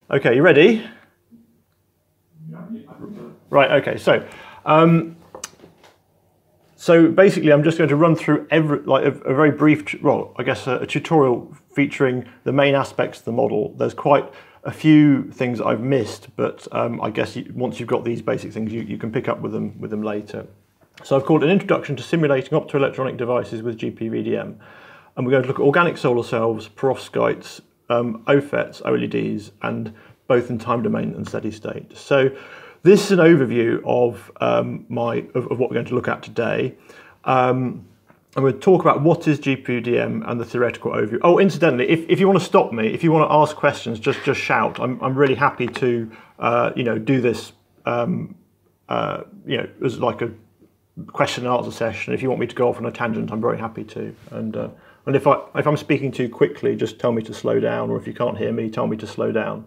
Okay, you ready? Right, okay, so basically I'm just going to run through a very brief, well, I guess a tutorial featuring the main aspects of the model. There's quite a few things I've missed, but I guess once you've got these basic things, you can pick up with them later. So I've called an introduction to simulating optoelectronic devices with gpvdm. And we're going to look at organic solar cells, perovskites, OFETs, OLEDs, and both in time domain and steady state. So this is an overview of what we're going to look at today. I'm going to talk about what is gpvdm and the theoretical overview. Oh, incidentally, if you want to stop me, if you want to ask questions, just shout. I'm really happy to do this as like a question and answer session. If you want me to go off on a tangent, I'm very happy to. And if I'm speaking too quickly, just tell me to slow down, or if you can't hear me, tell me to slow down.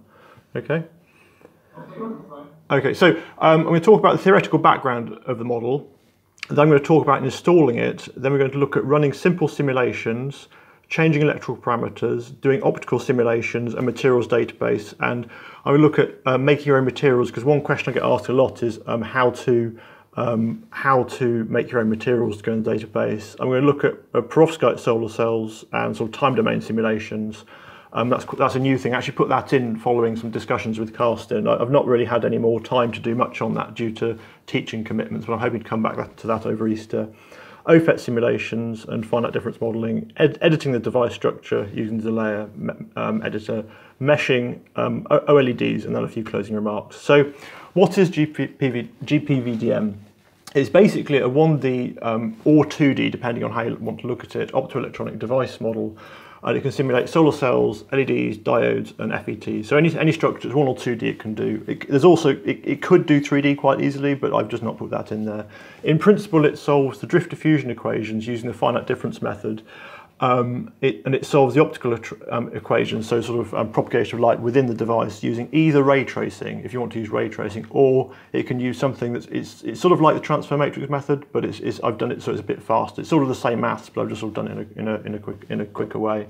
Okay? Okay, so I'm going to talk about the theoretical background of the model. Then I'm going to talk about installing it. Then we're going to look at running simple simulations, changing electrical parameters, doing optical simulations, and materials database. And I will look at making your own materials, because one question I get asked a lot is how to make your own materials to go in the database. I'm going to look at perovskite solar cells and sort of time domain simulations. That's a new thing. I actually put that in following some discussions with Carsten. I've not really had any more time to do much on that due to teaching commitments, but I'm hoping to come back to that over Easter. OFET simulations and finite difference modelling, editing the device structure using the layer editor, meshing, OLEDs, and then a few closing remarks. So what is gpvdm? It's basically a 1D or 2D, depending on how you want to look at it, optoelectronic device model. And it can simulate solar cells, LEDs, diodes, and FETs. So any structure that's 1 or 2D it can do. It could do 3D quite easily, but I've just not put that in there. In principle, it solves the drift-diffusion equations using the finite difference method. It solves the optical equations, so sort of propagation of light within the device using either ray tracing, if you want to use ray tracing, or it can use something that's it's sort of like the transfer matrix method, but I've done it so it's a bit faster. It's sort of the same maths, but I've just sort of done it in a quicker way.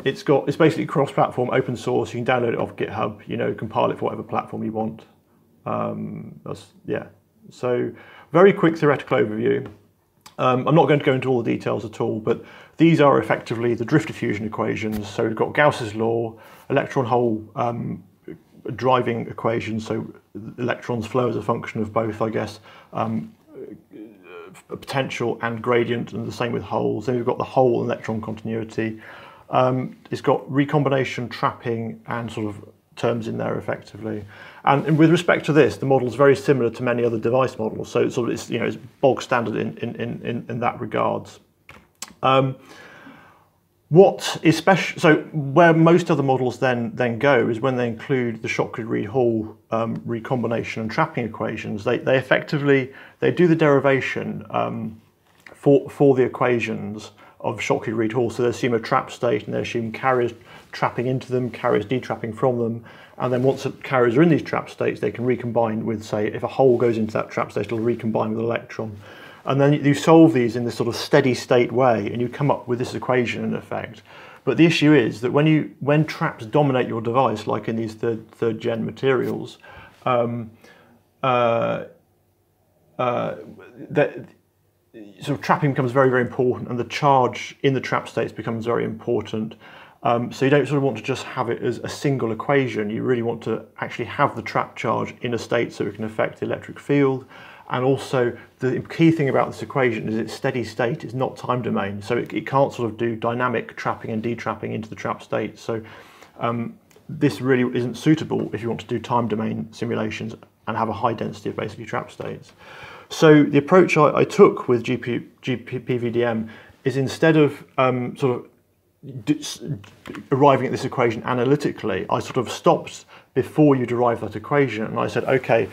It's basically cross-platform, open source. You can download it off GitHub. Compile it for whatever platform you want. So very quick theoretical overview. I'm not going to go into all the details at all, but these are effectively the drift-diffusion equations. So we've got Gauss's law, electron-hole driving equations, so electrons flow as a function of both, I guess, potential and gradient, and the same with holes. Then we've got the hole electron continuity. It's got recombination, trapping, and sort of terms in there effectively. And with respect to this, the model is very similar to many other device models, so it's bog standard in that regards. What is special? So where most other models then go is when they include the Shockley-Reed-Hall recombination and trapping equations. They effectively do the derivation for the equations of Shockley-Reed-Hall. So they assume a trap state, and they assume carriers trapping into them, carriers detrapping from them, and then once the carriers are in these trap states, they can recombine with, say, if a hole goes into that trap state, it'll recombine with an electron. And then you solve these in this sort of steady state way, and you come up with this equation in effect. But the issue is that when traps dominate your device, like in these third gen materials, that sort of trapping becomes very, very important, and the charge in the trap states becomes very important. So you don't sort of want to just have it as a single equation. You really want to actually have the trap charge in a state so it can affect the electric field. And also, the key thing about this equation is it's steady state, it's not time domain. So it can't sort of do dynamic trapping and detrapping into the trap state. So this really isn't suitable if you want to do time domain simulations and have a high density of basically trap states. So the approach I took with gpvdm is, instead of sort of arriving at this equation analytically, I sort of stopped before you derive that equation, and I said, okay,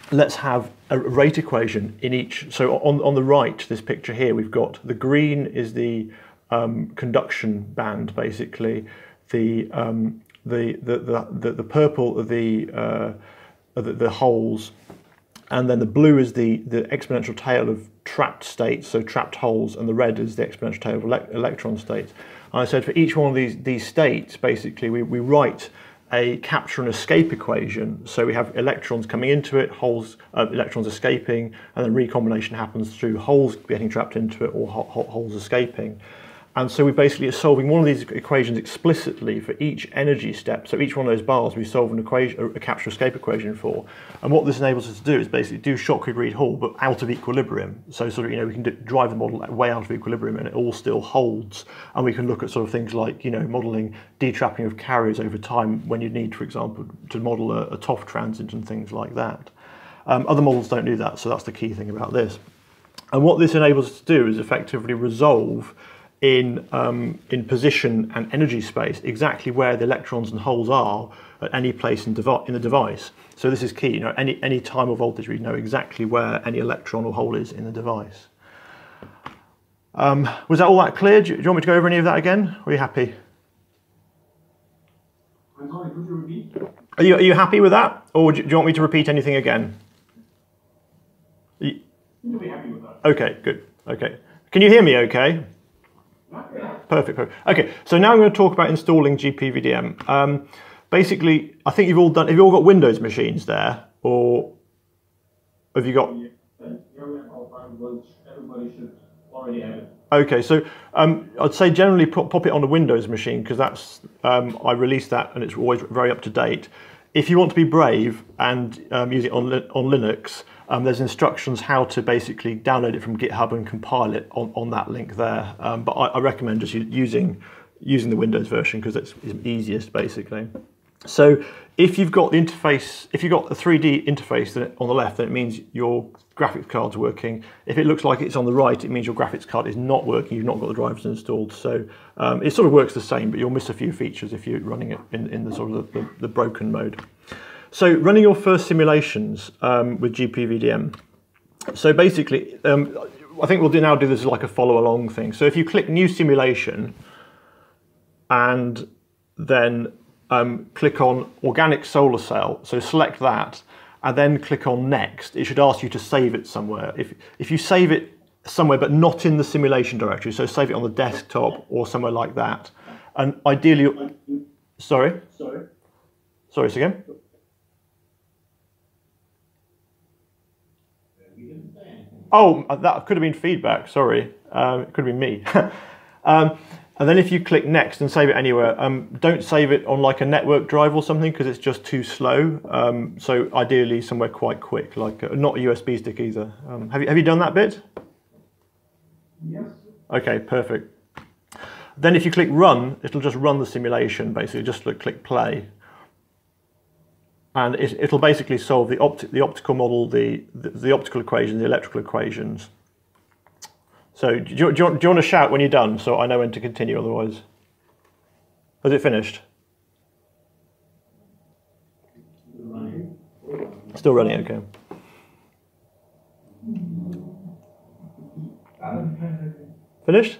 let's have a rate equation in each. So on the right, this picture here, we've got the green is the conduction band, basically. The purple are the holes, and then the blue is the exponential tail of trapped states, so trapped holes, and the red is the exponential tail of electron states. And I said for each one of these states, basically, we write a capture and escape equation. So we have electrons coming into it, holes, electrons escaping, and then recombination happens through holes getting trapped into it or holes escaping. And so we basically are solving one of these equations explicitly for each energy step. So each one of those bars we solve an equation, a capture-escape equation for. And what this enables us to do is basically do Shotcrete-Reed Hall, but out of equilibrium. So sort of, you know, we can drive the model way out of equilibrium and it all still holds. And we can look at sort of things like, you know, modelling detrapping of carriers over time when you need, for example, to model a TOF transit and things like that. Other models don't do that, so that's the key thing about this. And what this enables us to do is effectively resolve in position and energy space exactly where the electrons and holes are at any place in the device. So this is key. You know, any time or voltage, we know exactly where any electron or hole is in the device. Was that all that clear? Do you want me to go over any of that again? Or are you happy? I'm sorry, could you repeat? Are you happy with that, or do you want me to repeat anything again? You'll be happy with that. Okay, good. Okay, can you hear me? Okay. Perfect. Okay, so now I'm going to talk about installing gpvdm. Basically, I think you've all done. Have you all got Windows machines there, or have you got? Everybody should already have it. Okay, so I'd say generally pop it on a Windows machine because that's I released that and it's always very up to date. If you want to be brave and use it on Linux, there's instructions how to basically download it from GitHub and compile it on that link there. But I recommend just using the Windows version because it's easiest basically. So if you've got the interface, if you've got a 3D interface on the left, then it means your graphics card's working. If it looks like it's on the right, it means your graphics card is not working. You've not got the drivers installed. So it sort of works the same, but you'll miss a few features if you're running it in the sort of the broken mode. So running your first simulations with gpvdm. So basically, I think we'll now do this as like a follow along thing. So if you click new simulation and then click on organic solar cell, so select that and then click on next, it should ask you to save it somewhere. If you save it somewhere but not in the simulation directory, so save it on the desktop or somewhere like that, and ideally, sorry, say again. Oh, that could have been feedback, sorry. It could have been me. And then if you click next and save it anywhere, don't save it on like a network drive or something because it's just too slow. So ideally somewhere quite quick, like not a USB stick either. Have you done that bit? Yes. Okay, perfect. Then if you click run, it'll just run the simulation basically, just click play. And it'll basically solve the optical model, the optical equation, the electrical equations. So do you want to shout when you're done so I know when to continue otherwise? Has it finished? Still running, okay. Finished?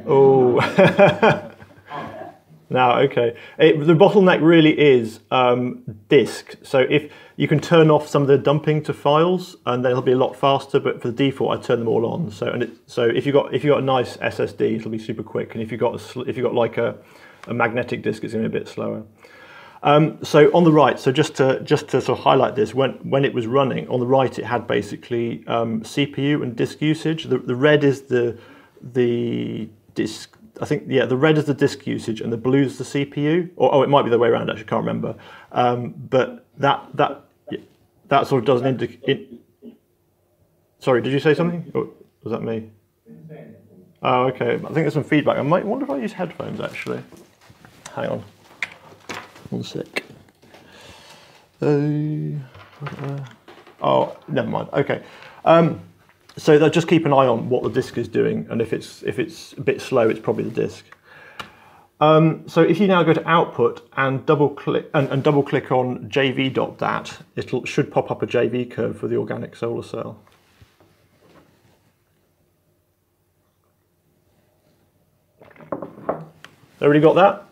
Oh. Now, okay. The bottleneck really is disk. So if you can turn off some of the dumping to files, and then it'll be a lot faster. But for the default, I turn them all on. So if you got a nice SSD, it'll be super quick. And if you got like a magnetic disk, it's going to be a bit slower. So on the right, so just to sort of highlight this, when it was running on the right, it had basically CPU and disk usage. The red is the disk. I think, yeah, the red is the disk usage and the blue is the CPU. Or it might be the way around, actually, can't remember. But that sort of doesn't indicate. Sorry, did you say something? Or was that me? Oh, okay. I think there's some feedback. I might wonder if I use headphones, actually. Hang on. One sec. Oh, never mind. Okay. So just keep an eye on what the disk is doing, and if it's a bit slow, it's probably the disk. So if you now go to output and double click on jv.dat, it should pop up a JV curve for the organic solar cell. Everybody got that?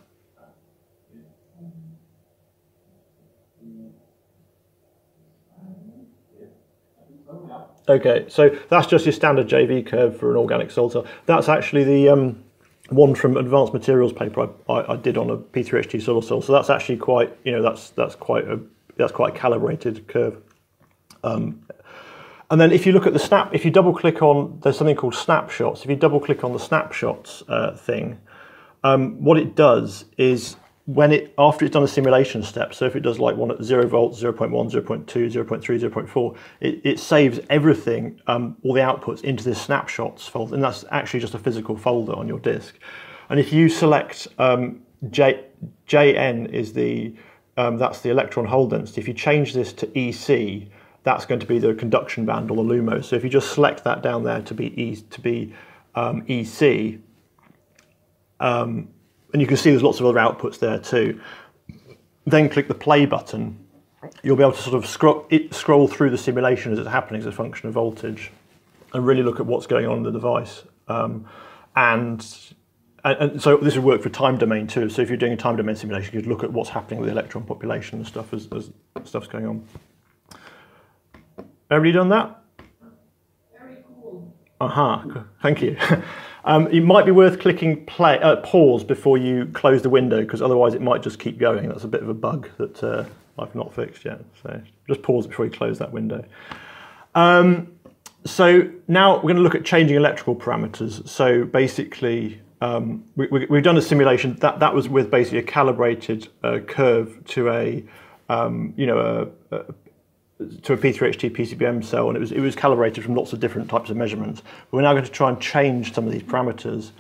Okay, so that's just your standard JV curve for an organic solar cell. That's actually the one from Advanced Materials paper I did on a P3HT solar cell. So that's actually quite, you know, that's quite a calibrated curve. And then if you look at the if you double click on, there's something called snapshots. If you double click on the snapshots thing, what it does is after it's done a simulation step, so if it does like one at 0 volts, 0.1, 0.2, 0.3, 0.4, it saves everything, all the outputs into this snapshots folder, and that's actually just a physical folder on your disk. And if you select JN is that's the electron hole density. If you change this to EC, that's going to be the conduction band or the LUMO. So if you just select that down there to be EC, and you can see there's lots of other outputs there too. Then click the play button. You'll be able to sort of scroll through the simulation as it's happening as a function of voltage, and really look at what's going on in the device. And so this would work for time domain too. So if you're doing a time domain simulation, you'd look at what's happening with the electron population and stuff as stuff's going on. Everybody done that? Very cool. Thank you. It might be worth clicking pause before you close the window, because otherwise it might just keep going. That's a bit of a bug that I've not fixed yet. So just pause before you close that window. So now we're going to look at changing electrical parameters. So basically, we've done a simulation that was with basically a calibrated curve to a to a P3HT PCBM cell, and it was calibrated from lots of different types of measurements. But we're now going to try and change some of these parameters.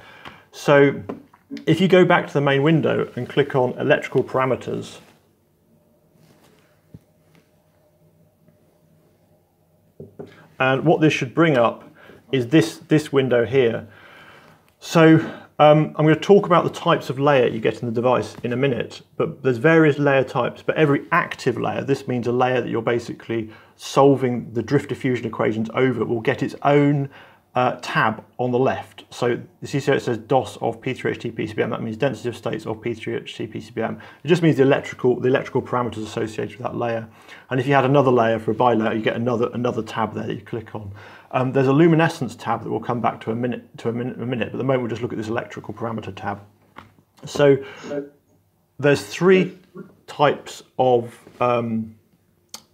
So if you go back to the main window and click on electrical parameters, and what this should bring up is this window here. So I'm going to talk about the types of layer you get in the device in a minute, but there's various layer types. But every active layer, this means a layer that you're basically solving the drift diffusion equations over, will get its own tab on the left. So you see it says DOS of P3HT PCBM. That means density of states of P3HT PCBM. It just means the electrical parameters associated with that layer. And if you had another layer for a bilayer, you get another tab there that you click on. There's a luminescence tab that we'll come back to a minute, but at the moment we'll just look at this electrical parameter tab. So there's three types of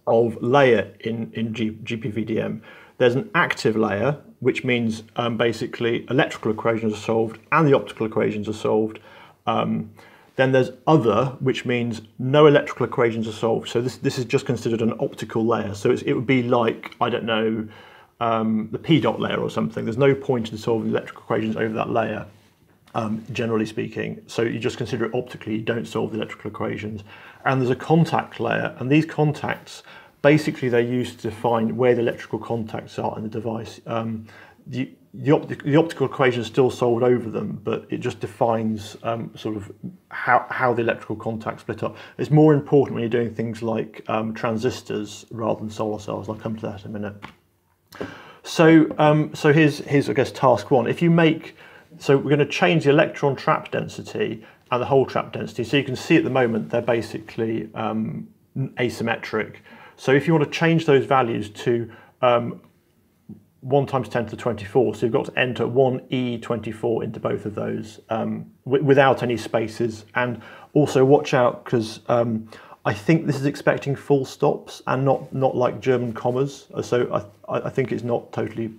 layer in gpvdm. There's an active layer, which means basically electrical equations are solved and the optical equations are solved. Then there's other, which means no electrical equations are solved. So this is just considered an optical layer. So it would be like, I don't know, the P dot layer or something. There's no point in solving electrical equations over that layer, generally speaking. So you just consider it optically, you don't solve the electrical equations. And there's a contact layer, and these contacts, basically they're used to define where the electrical contacts are in the device. The optical equation is still solved over them, but it just defines sort of how the electrical contacts split up. It's more important when you're doing things like transistors rather than solar cells. I'll come to that in a minute. So here's I guess task one. So we're going to change the electron trap density and the hole trap density. So you can see at the moment they're basically asymmetric. So if you want to change those values to 1 times 10 to the 24, so you've got to enter 1e24 into both of those without any spaces. And also watch out, because I think this is expecting full stops and not like German commas. So I think it's not totally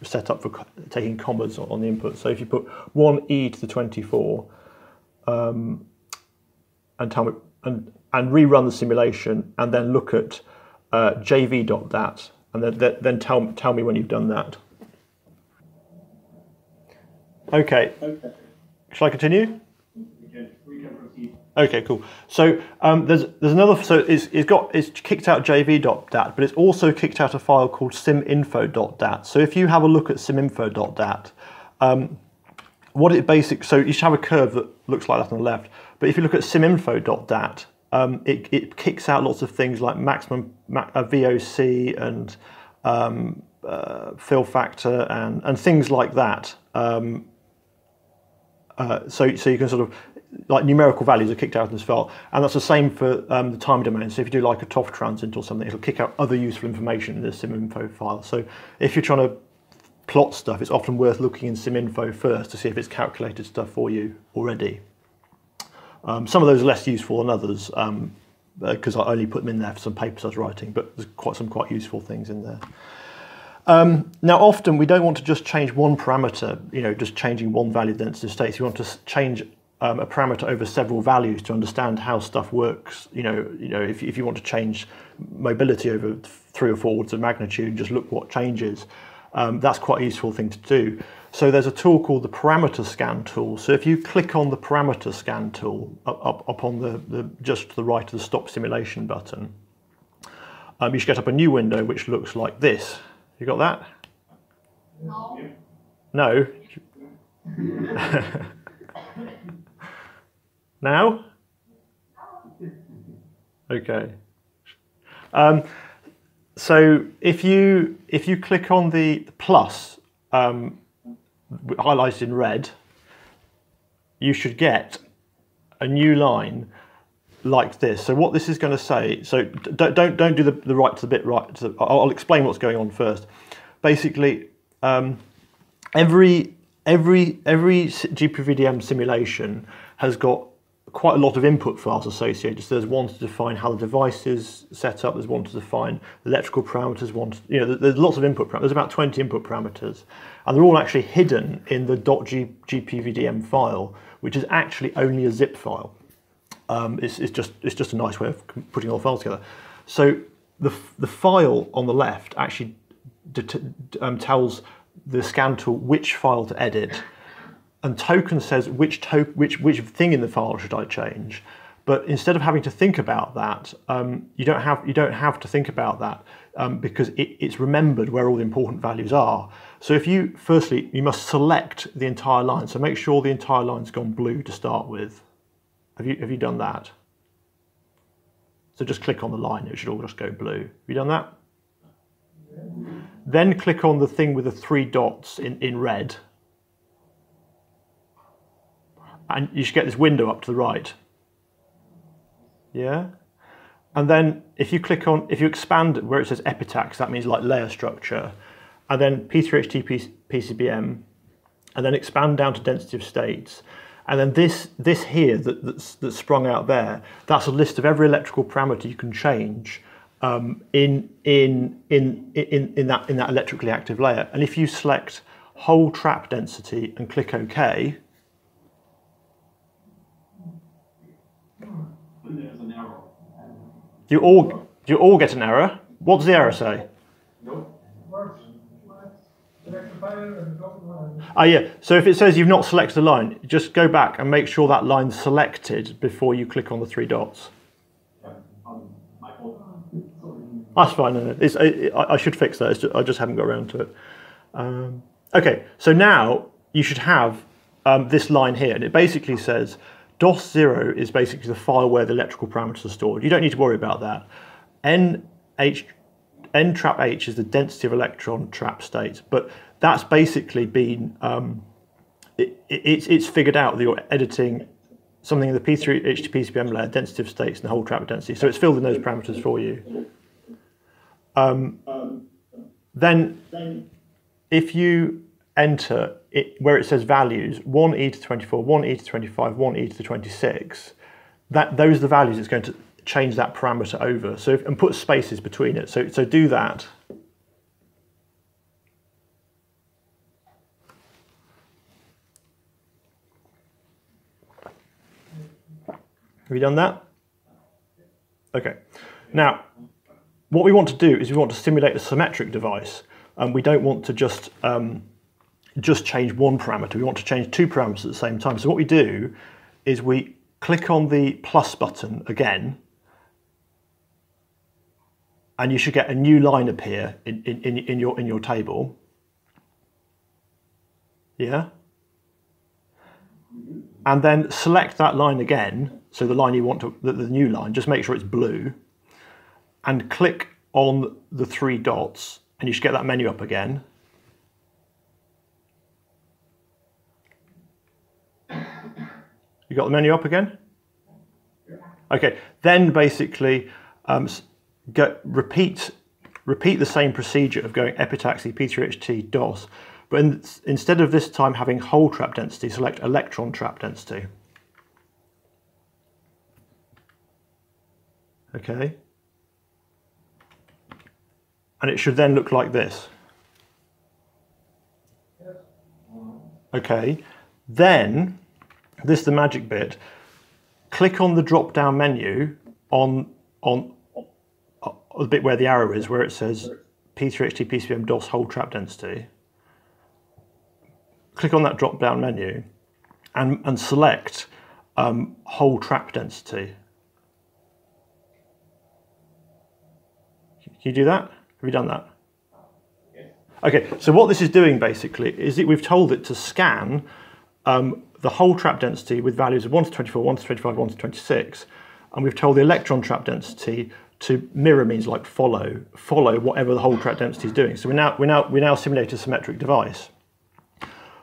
set up for taking commas on the input. So if you put 1e to the 24 and tell me and rerun the simulation, and then look at jv.dat, and then tell me when you've done that. Okay. Shall I continue? We can proceed. Okay, cool. So there's another. So it's kicked out jv.dat, but it's also kicked out a file called siminfo.dat. So if you have a look at siminfo.dat, what it basically, so you should have a curve that looks like that on the left. But if you look at siminfo.dat, it kicks out lots of things like maximum VOC and fill factor and things like that. So you can sort of, like numerical values are kicked out in this file, and that's the same for the time domain. So if you do like a TOF transient or something, it'll kick out other useful information in the siminfo file. So if you're trying to plot stuff, it's often worth looking in siminfo first to see if it's calculated stuff for you already. Some of those are less useful than others because I only put them in there for some papers I was writing, but there's some quite useful things in there. Now, often we don't want to just change one parameter, just changing one value of the density of states. We want to change a parameter over several values to understand how stuff works. If you want to change mobility over 3 or 4 orders of magnitude, just look what changes. That's quite a useful thing to do. So there's a tool called the parameter scan tool. So if you click on the parameter scan tool up on the just to the right of the stop simulation button, you should get up a new window which looks like this. You got that? No. No? Now? Okay. So if you click on the plus highlighted in red, you should get a new line like this. So what this is going to say, so don't do the right to the bit right. I'll explain what's going on first. Basically, every gpvdm simulation has got quite a lot of input files associated. So there's one to define how the device is set up. There's one to define the electrical parameters. There's lots of input parameters. There's about 20 input parameters, and they're all actually hidden in the .gpvdm file, which is actually only a zip file. It's just a nice way of putting all the files together. So the file on the left actually tells the scan tool which file to edit, and token says which thing in the file should I change. But instead of having to think about that, you don't have to think about that because it's remembered where all the important values are. So firstly you must select the entire line. So make sure the entire line's gone blue to start with. Have you done that? So just click on the line, it should all just go blue. Have you done that? Yeah. Then click on the thing with the 3 dots in red. And you should get this window up to the right. Yeah? And then if you expand where it says epitax, that means like layer structure, and then P3HT PCBM, and then expand down to density of states. And then this here that's sprung out there, that's a list of every electrical parameter you can change in that electrically active layer. And if you select whole trap density and click OK, there's an error. you all get an error. What does the error say? Nope. Yeah, so if it says you've not selected a line, just go back and make sure that line's selected before you click on the 3 dots. My fault. That's fine. No. I should fix that. I just haven't got around to it. Okay, so now you should have this line here, and it basically says DOS0 is basically the file where the electrical parameters are stored. You don't need to worry about that. N trap H is the density of electron trap states, but that's basically been it's figured out that you're editing something in the P3HT PCBM layer, density of states, and the whole trap density. So it's filled in those parameters for you. Then if you enter it where it says values 1e to 24, 1e to 25, 1e to 26, those are the values it's going to change that parameter over. So and put spaces between it. So do that. Have you done that? Okay. Now, what we want to do is we want to simulate a symmetric device, and we don't want to just change one parameter. We want to change 2 parameters at the same time. So what we do is we click on the plus button again, and you should get a new line appear in your table. Yeah? And then select that line again, so the line you want to, the new line, just make sure it's blue, and click on the 3 dots, and you should get that menu up again. You got the menu up again? Okay, then basically repeat the same procedure of going epitaxy, P3HT, DOS, but instead of this time having hole trap density, select electron trap density. Okay. And it should then look like this. Okay, then, this is the magic bit, click on the drop-down menu on the bit where the arrow is, where it says P3HT PCM DOS hole trap density. Click on that drop-down menu and select hole trap density. Can you do that? Have you done that? Okay, so what this is doing basically is that we've told it to scan the hole trap density with values of 1 to 24, 1 to 25, 1 to 26, and we've told the electron trap density to mirror, means like follow whatever the hole trap density is doing. So we now simulate a symmetric device.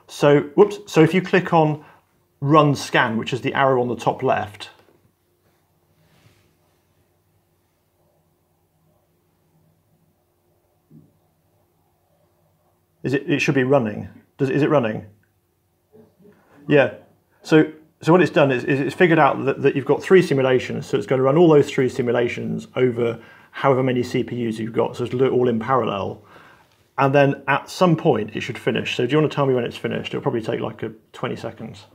So so if you click on run scan, which is the arrow on the top left, it should be running. Is it running? Yeah. So what it's done is it's figured out that you've got 3 simulations, so it's going to run all those 3 simulations over however many CPUs you've got, so it'll do it all in parallel. And then at some point it should finish. So do you want to tell me when it's finished? It'll probably take like 20 seconds.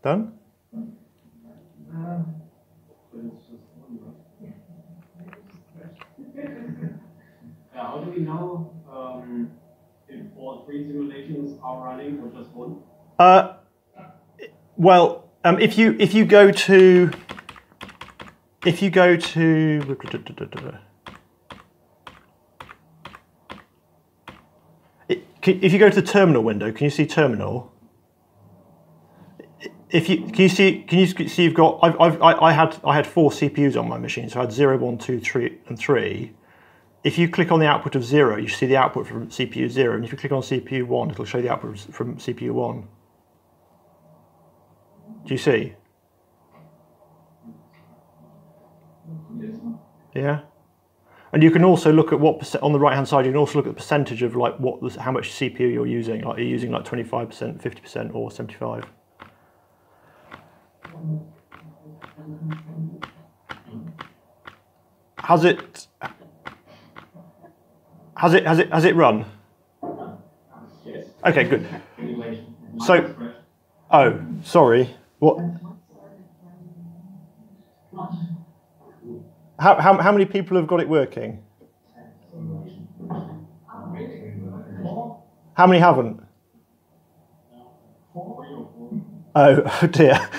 Done? How do we know if all 3 simulations are running or just one? Well, if you go to the terminal window, can you see terminal? Can you see you've got I had 4 CPUs on my machine, so I had 0, 1, 2, 3, and 3. If you click on the output of 0, you see the output from CPU 0, and if you click on CPU 1, it'll show the output from CPU 1. Do you see? Yeah. And you can also look at what on the right hand side. You can also look at the percentage of like how much CPU you're using. Like you're using like 25%, 50%, or 75%. Has it run? Yes. Okay, good. So, oh, sorry. What? How many people have got it working? How many haven't? Oh dear.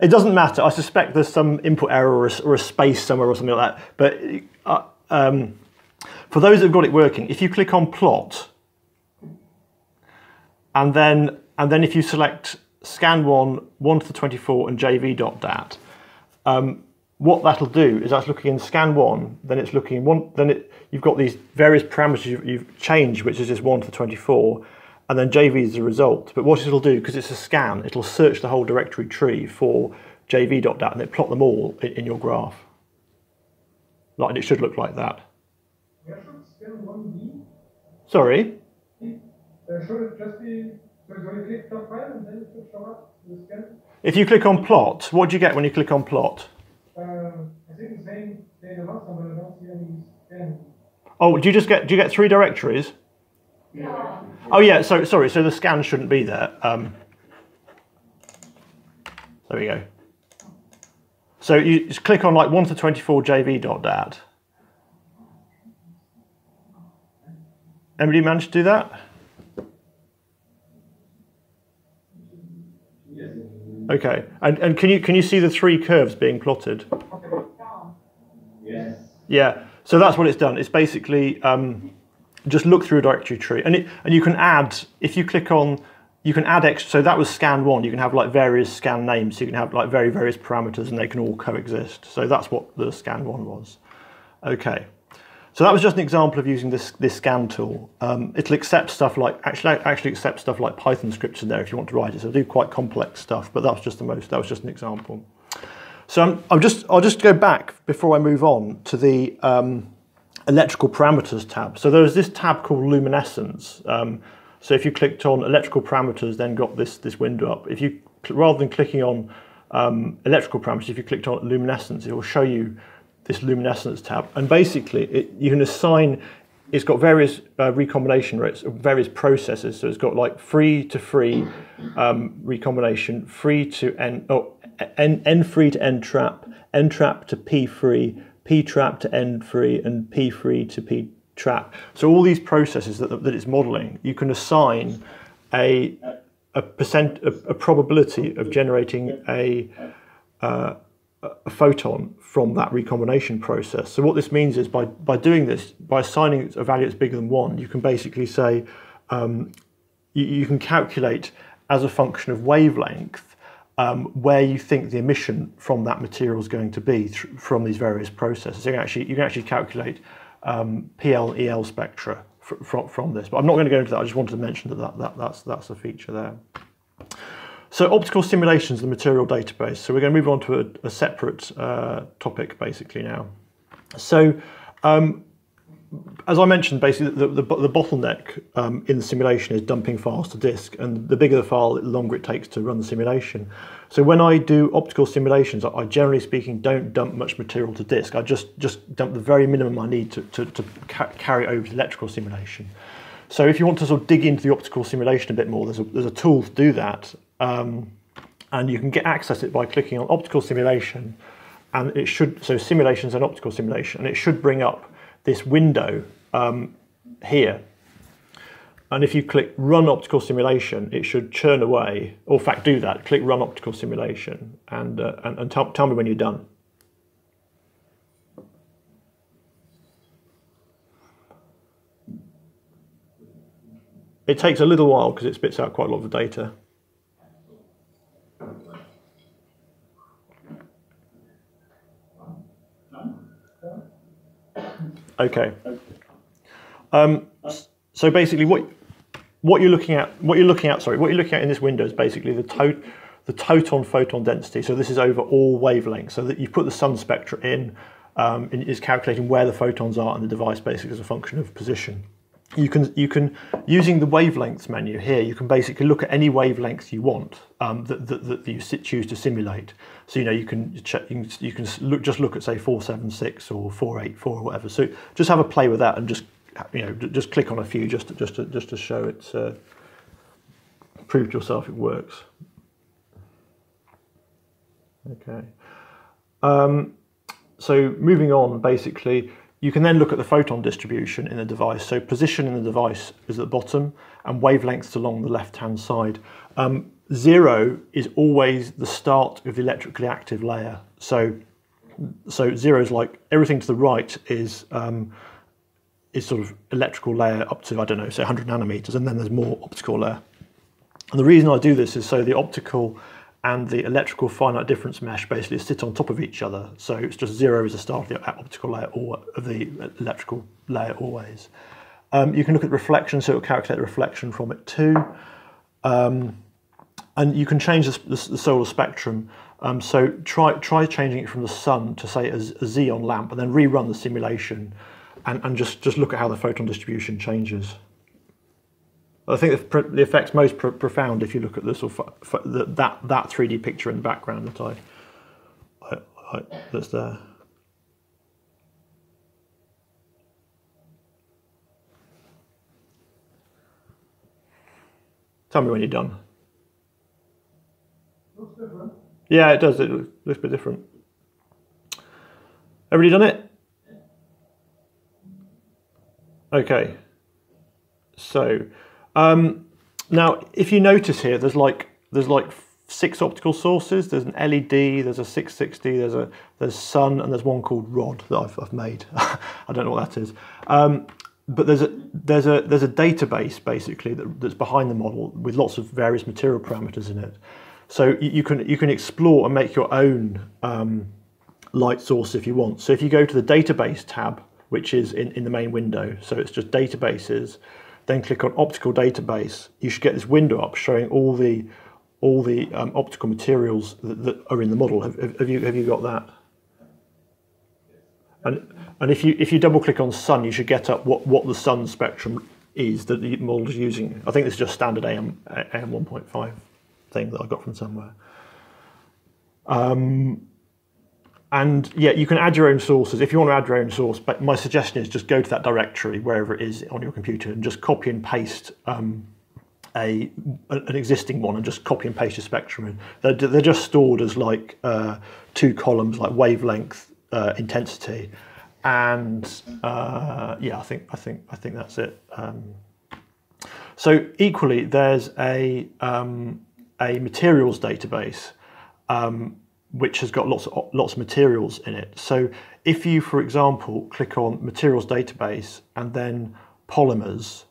It doesn't matter. I suspect there's some input error or a space somewhere or something like that. But for those that have got it working, if you click on plot, and then if you select scan 1 to the 24, and jv.dat, what that'll do is that's looking in scan 1, then it's looking in 1, you've got these various parameters you've changed, which is this 1 to the 24. And then JV is the result. But what it'll do, because it's a scan, it'll search the whole directory tree for jv.dat and it'll plot them all in your graph. Like, it should look like that. Where should scan 1 be? Sorry? Should it just be, so you click top 5 and then it should show up the scan? If you click on plot, what do you get when you click on plot? I think the same data last time, but I don't see any scan. Oh, do you get 3 directories? Yeah. Oh yeah, so sorry, so the scan shouldn't be there. There we go. So you just click on like 1 to 24 jv.dat. Anybody managed to do that? Yes. Okay, and can you see the 3 curves being plotted? Yes. Yeah, so that's what it's done. It's basically just look through a directory tree, and you can add, if you click on you can add extra, so that was scan 1, you can have like various scan names, so you can have like various parameters and they can all coexist. So that's what the scan 1 was. Okay, so that was just an example of using this scan tool. It'll accept stuff like, actually accept stuff like Python scripts in there if you want to write it, so it'll do quite complex stuff, but that was just an example. So I'll just go back before I move on to the electrical parameters tab. So there's this tab called luminescence. So if you clicked on electrical parameters, then got this window up. If you, rather than clicking on electrical parameters, if you clicked on luminescence, it will show you this luminescence tab. And basically, you can assign, it's got various recombination rates, various processes. So it's got like free to free recombination, free to N free to N trap to P free, P trap to N free, and P free to P trap. So all these processes that it's modeling, you can assign a probability of generating a photon from that recombination process. So what this means is by doing this, by assigning a value that's bigger than 1, you can basically say, you can calculate as a function of wavelength where you think the emission from that material is going to be from these various processes. So you can actually calculate PL, EL spectra from this. But I'm not going to go into that. I just wanted to mention that's a feature there. So optical simulations of the material database. So we're going to move on to a separate topic basically now. So as I mentioned, basically the bottleneck in the simulation is dumping files to disk, and the bigger the file, the longer it takes to run the simulation. So when I do optical simulations, I generally speaking don't dump much material to disk. I just dump the very minimum I need to carry it over to electrical simulation. So if you want to sort of dig into the optical simulation a bit more, there's a tool to do that, and you can access it by clicking on optical simulation, and it should, so simulations and optical simulation, and it should bring up this window here, and if you click run optical simulation, it should churn away, or in fact do that, click run optical simulation, and tell me when you're done. It takes a little while because it spits out quite a lot of the data. Okay. So basically, what you're looking at in this window is basically the total photon density. So this is over all wavelengths. So that you put the sun spectra in, and it's calculating where the photons are in the device, basically as a function of position. You can using the wavelengths menu here, you can basically look at any wavelength you want that you choose to simulate. So you can just look at say 476 or 484 or whatever. So just have a play with that and just click on a few just to show it, prove to yourself it works. Okay. So moving on, basically. You can then look at the photon distribution in the device. So position in the device is at the bottom and wavelengths along the left-hand side. 0 is always the start of the electrically active layer. So 0 is like everything to the right is sort of electrical layer up to, I don't know, say 100 nanometers, and then there's more optical layer. And the reason I do this is so the optical and the electrical finite difference mesh basically sit on top of each other. So it's just 0 is the start of the optical layer or of the electrical layer always. You can look at reflection, so it will calculate the reflection from it too. And you can change the solar spectrum. So try changing it from the sun to say a xenon lamp, and then rerun the simulation and just look at how the photon distribution changes. I think the effect's most profound if you look at this, that 3D picture in the background that's there. Tell me when you're done. Looks different. Yeah, it does. It looks a bit different. Everybody done it? Okay. So. Now, if you notice here, there's like 6 optical sources. There's an LED, there's a 660, there's sun, and there's one called rod that I've made. I don't know what that is. but there's a database basically that's behind the model with lots of various material parameters in it. So you can explore and make your own light source if you want. So if you go to the database tab, which is in the main window, so it's just databases, then click on optical database, you should get this window up showing all the optical materials that are in the model. Have you got that? And if you double click on sun, you should get up what the sun spectrum is that the model is using. I think this is just standard AM 1.5 thing that I got from somewhere. And yeah, you can add your own sources. If you want to add your own source, but my suggestion is just go to that directory, wherever it is on your computer, and just copy and paste an existing one and just copy and paste your spectrum in. They're just stored as like 2 columns, like wavelength, intensity, and yeah, I think that's it. So equally, there's a materials database which has got lots of materials in it. So if you, for example, click on materials database and then polymers,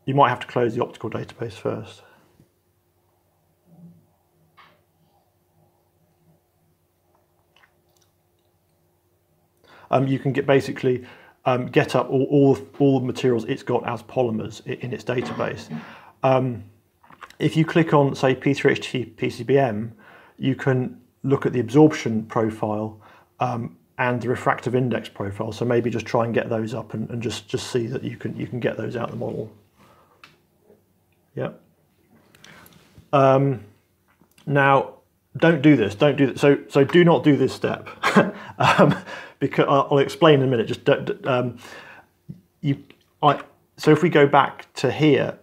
you might have to close the optical database first. You can basically get up all the materials it's got as polymers in its database. If you click on, say, P3HT PCBM, you can look at the absorption profile and the refractive index profile. So maybe just try and get those up and just see that you can get those out of the model. Yeah. Now, don't do this. Don't do that. So do not do this step because I'll explain in a minute. Just so if we go back to here.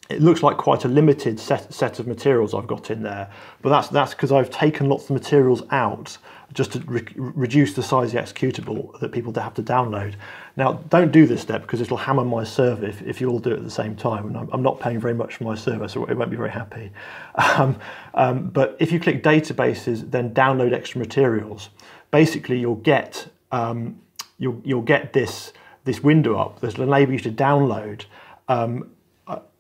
It looks like quite a limited set of materials I've got in there, but that's because I've taken lots of materials out just to reduce the size of the executable that people have to download. Now, don't do this step because it'll hammer my server if you all do it at the same time, and I'm not paying very much for my server, so it won't be very happy. But if you click databases, then download extra materials, basically you'll get this window up that'll enable you to download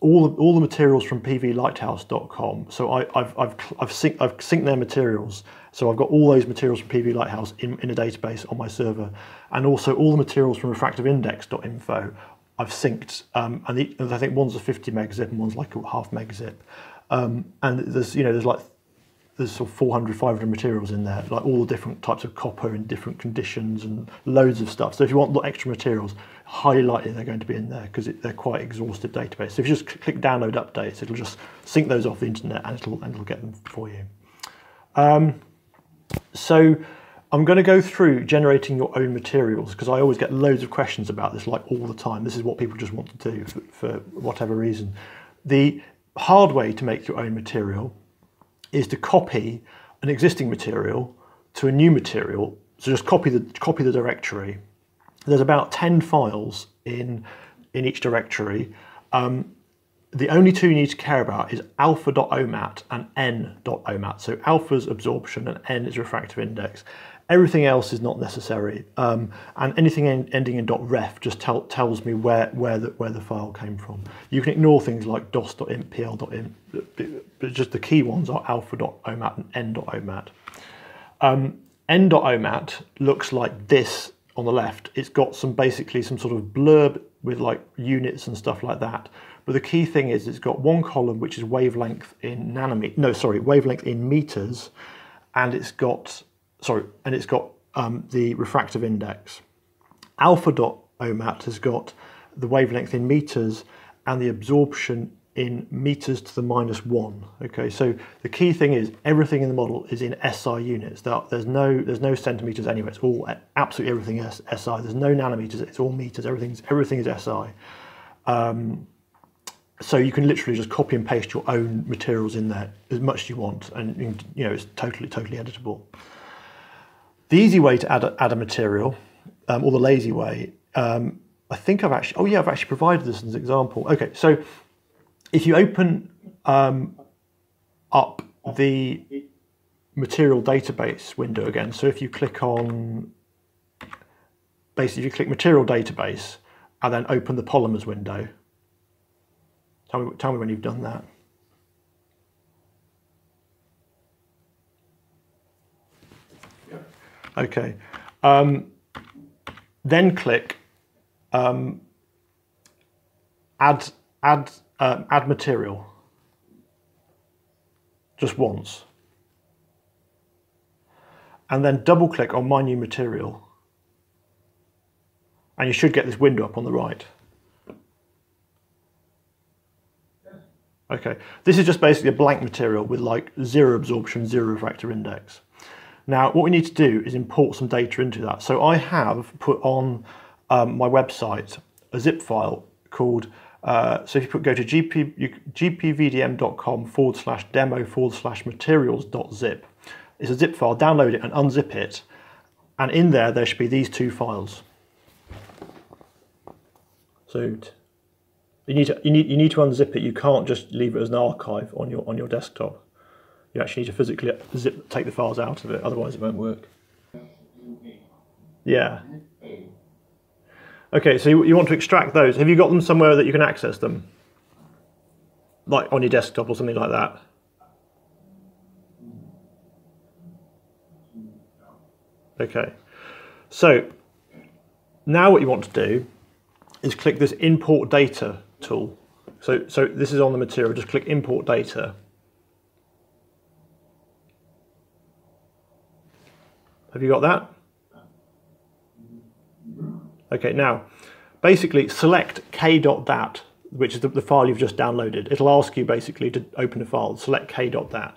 all the materials from pvlighthouse.com. So I've synced their materials. So I've got all those materials from PV Lighthouse in a database on my server, and also all the materials from refractiveindex.info I've synced. And I think one's a 50 meg zip and one's like a half meg zip. And there's sort of 400, 500 materials in there, like all the different types of copper in different conditions and loads of stuff. So if you want extra materials, highly likely they're going to be in there because they're quite exhaustive database. So if you just click download updates, it'll just sync those off the internet and it'll get them for you. So I'm going to go through generating your own materials because I always get loads of questions about this, like all the time. This is what people just want to do for whatever reason. The hard way to make your own material is to copy an existing material to a new material. So just copy the directory. There's about 10 files in each directory. The only two you need to care about is alpha.omat and n.omat. So alpha's absorption and n is refractive index. Everything else is not necessary. And anything ending in .ref just tells me where the file came from. You can ignore things like dos.int, pl.int, but just the key ones are alpha.omat and n.omat. N.omat looks like this on the left. It's got basically some sort of blurb with like units and stuff like that. But the key thing is it's got one column which is wavelength in wavelength in meters, and it's got the refractive index. Alpha.omat has got the wavelength in meters and the absorption in meters to the -1. Okay, so the key thing is everything in the model is in SI units. There's no centimeters anywhere. It's all absolutely everything is SI. There's no nanometers. It's all meters. Everything is SI. So you can literally just copy and paste your own materials in there as much as you want, and it's totally editable. The easy way to add a material, or the lazy way, I think I've actually provided this as an example. Okay, so if you open up the material database window again, so if you click on basically, if you click Material Database and then open the Polymers window, tell me when you've done that. Okay. Then click add material just once, and then double click on My New Material, and you should get this window up on the right. Okay, this is just basically a blank material with like 0 absorption, 0 refractor index. Now what we need to do is import some data into that. So I have put on my website a zip file called, so if you go to gpvdm.com/demo/materials.zip, it's a zip file, download it and unzip it, and in there should be these 2 files. So you need to unzip it. You can't just leave it as an archive on your desktop. You actually need to physically take the files out of it, otherwise it won't work. Yeah. Okay, so you want to extract those. Have you got them somewhere that you can access them? Like on your desktop or something like that? Okay. So now what you want to do is click this Import Data tool. So this is on the material, just click Import Data. Have you got that? Okay, now basically select k.dat, which is the file you've just downloaded. It'll ask you basically to open a file. Select k.dat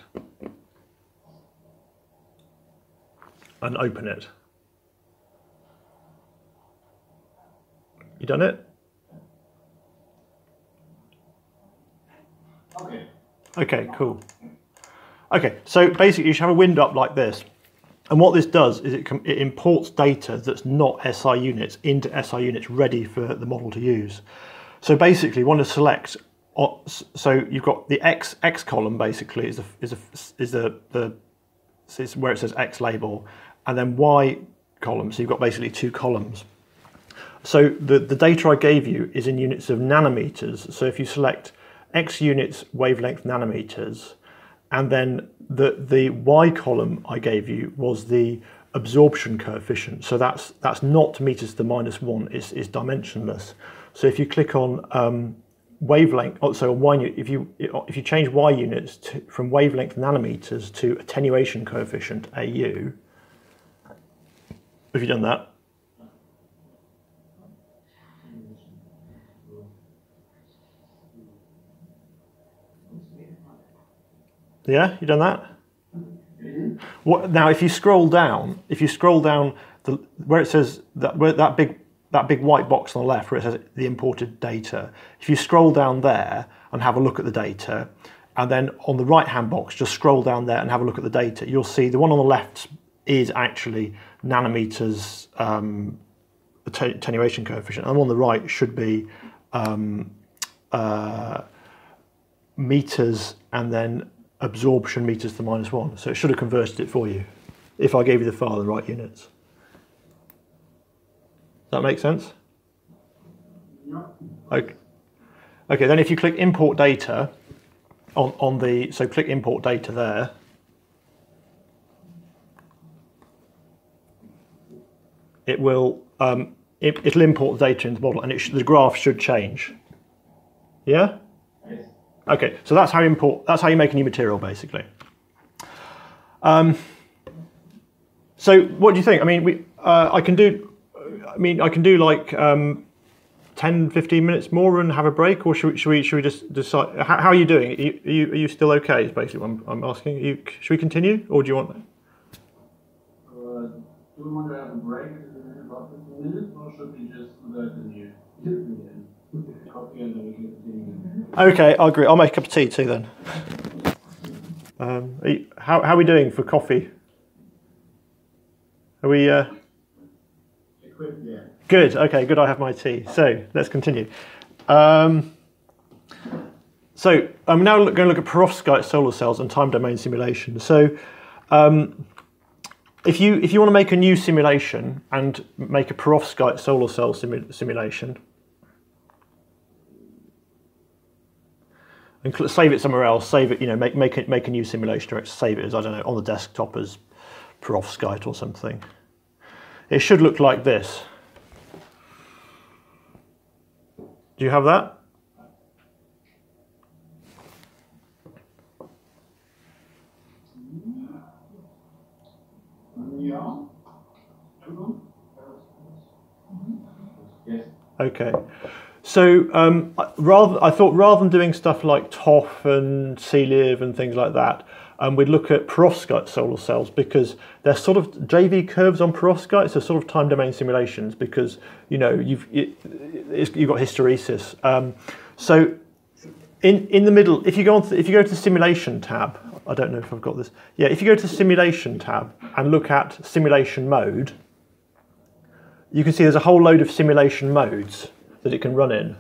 and open it. You done it? Okay. Okay, cool. Okay, so basically you should have a window up like this. And what this does is it imports data that's not SI units into SI units ready for the model to use. So basically you want to select, so you've got the X column basically is where it says X label, and then Y column, so you've got basically 2 columns. So the data I gave you is in units of nanometers. So if you select X units wavelength nanometers, and then the Y column I gave you was the absorption coefficient. So that's not meters to the -1, it's dimensionless. So if you click on wavelength, so Y, if you change Y units from wavelength nanometers to attenuation coefficient AU, have you done that? Yeah, you done that? What, now, if you scroll down, where it says that big white box on the left where it says the imported data, if you scroll down there and have a look at the data, and then on the right-hand box, just scroll down there and have a look at the data, you'll see the one on the left is actually nanometers attenuation coefficient, and on the right should be meters and then absorption meters to the -1. So it should have converted it for you if I gave you the file in the right units. Does that make sense? Okay. Okay, then if you click import data so click import data there. It will it'll import the data into the model, and the graph should change. Yeah? Okay, so that's how you make a new material, basically. So what do you think? I mean, I can do like 10, 15 minutes more and have a break, or should we just decide? How are you doing? Are you still okay? Is basically what I'm asking. Should we continue, or do you want? Do we want to have a break in about 15 minutes, or should we just do that in here? Coffee and then we can continue. Okay, I agree. I'll make a cup of tea too then. How are we doing for coffee? Are we? Equipped, yeah. Good. Okay, good. I have my tea. So let's continue. So I'm now going to look at perovskite solar cells and time domain simulation. So if you want to make a new simulation and make a perovskite solar cell simulation, and save it somewhere else, save it, you know, make a new simulation directory, save it as, I don't know, on the desktop as perovskite or something. It should look like this. Do you have that? Yeah. Yes. Okay. So I thought rather than doing stuff like TOF and CLIV and things like that, we'd look at perovskite solar cells, because they're sort of JV curves on perovskites, so sort of time domain simulations, because you know you've got hysteresis. So in the middle, if you go to the simulation tab, I don't know if I've got this. Yeah, if you go to the simulation tab and look at simulation mode, you can see there's a whole load of simulation modes that it can run in.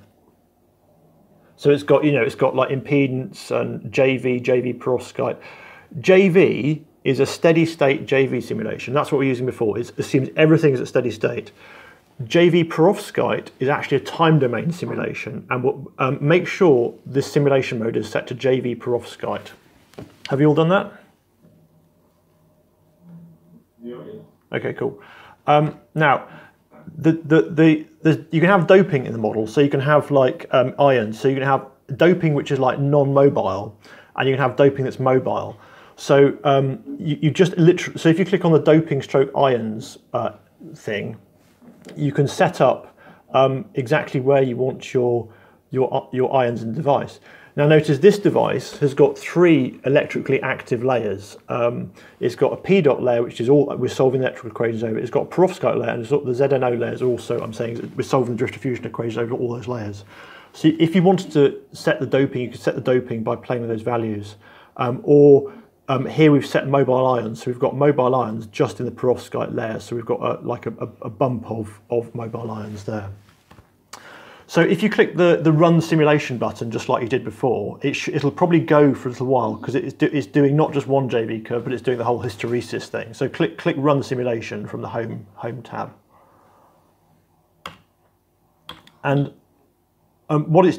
So it's got, you know, it's got like impedance and JV perovskite. JV is a steady state JV simulation. That's what we were using before. It assumes everything is at steady state. JV perovskite is actually a time domain simulation, and we'll make sure this simulation mode is set to JV perovskite. Have you all done that? Yeah. Okay, cool. Now, you can have doping in the model, so you can have like ions. So you can have doping which is like non-mobile, and you can have doping that's mobile. So you just literally, so if you click on the doping stroke ions thing, you can set up exactly where you want your ions in the device. Now notice this device has got 3 electrically active layers. It's got a P dot layer, which is all we're solving the electrical equations over. It's got a perovskite layer, and the ZNO layers also, I'm saying, we're solving the drift-diffusion equations over all those layers. So if you wanted to set the doping, you could set the doping by playing with those values. Here we've set mobile ions, so we've got mobile ions just in the perovskite layer, so we've got like a bump of mobile ions there. So if you click the run simulation button, just like you did before, it'll probably go for a little while, because it's doing not just one JV curve, but it's doing the whole hysteresis thing. So click run simulation from the home tab. And what it's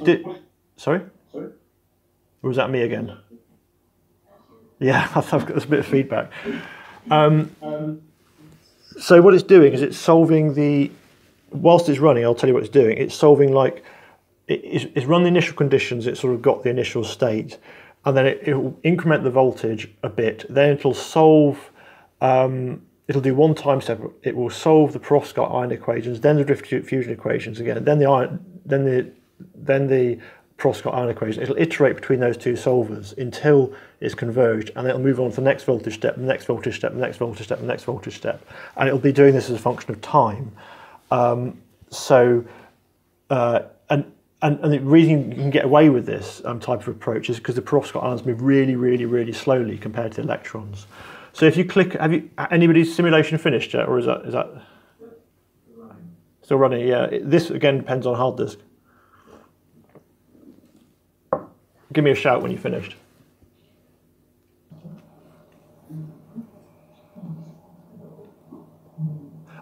sorry? Or was that me again? Yeah, I've got a bit of feedback. So what it's doing is it's solving the, whilst it's running, I'll tell you what it's doing. It's solving like, it's run the initial conditions, it's sort of got the initial state, and then it will increment the voltage a bit. Then it'll solve, it'll do one time step. It will solve the perovskite ion equations, then the drift-diffusion equations again, then the perovskite ion equation. It'll iterate between those 2 solvers until it's converged, and it'll move on to the next voltage step, the next voltage step, the next voltage step, the next voltage step, and it'll be doing this as a function of time. And the reason you can get away with this type of approach is because the perovskite ions move really, really, really slowly compared to the electrons. So if you click, anybody's simulation finished yet, or is that still running? Yeah, this again depends on hard disk. Give me a shout when you're finished.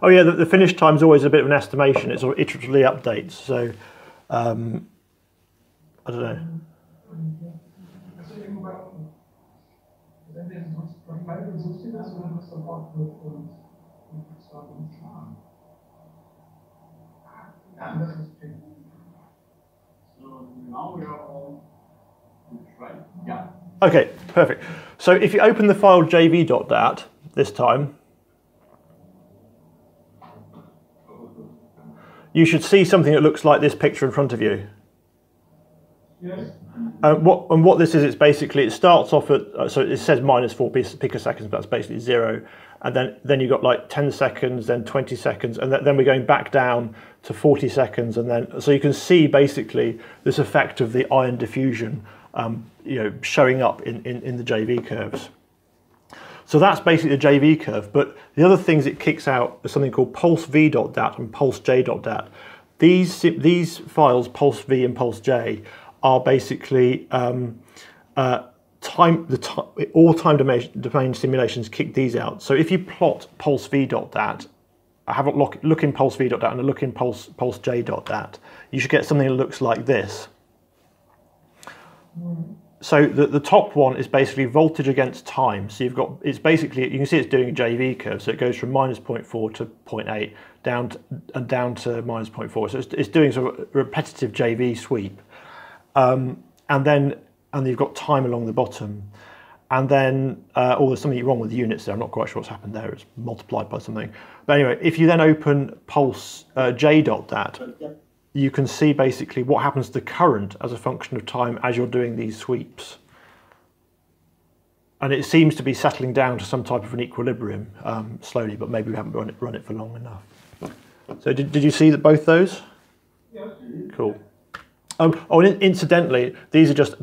Oh yeah, the finish time is always a bit of an estimation. It sort of iteratively updates. So I don't know. So now we are all right. Yeah. Okay, perfect. So if you open the file jv.dat this time, you should see something that looks like this picture in front of you. Yes. What this is, it's basically, it starts off at, so it says -4 picoseconds, but that's basically 0. And then you've got like 10 seconds, then 20 seconds, and then we're going back down to 40 seconds. And then, so you can see basically this effect of the ion diffusion, you know, showing up in the JV curves. So that's basically the JV curve, but the other things it kicks out are something called pulse-v.dat and pulse-j.dat. These files, pulse-v and pulse-j, are basically all time domain simulations kick these out. So if you plot pulse v.dat, I have a look in pulse v.dat and a look in pulse j.dat, you should get something that looks like this. So the top one is basically voltage against time. So you've got, it's basically, you can see it's doing a JV curve. So it goes from -0.4 to 0.8 down to -0.4. So it's doing sort of a repetitive JV sweep. And then you've got time along the bottom. And then, there's something wrong with the units there. I'm not quite sure what's happened there. It's multiplied by something. But anyway, if you then open pulse j.dat, you can see basically what happens to the current as a function of time as you're doing these sweeps. And it seems to be settling down to some type of an equilibrium slowly, but maybe we haven't run it for long enough. So did you see that both those? Yes. Cool. And incidentally, these are just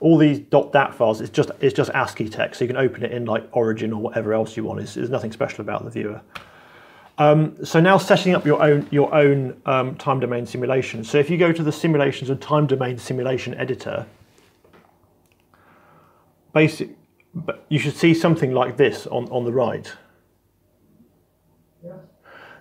all these .dat files. It's just ASCII text, so you can open it in like Origin or whatever else you want. There's nothing special about the viewer. So now setting up your own time domain simulation. So if you go to the Simulations and Time Domain Simulation Editor, you should see something like this on the right. Yes.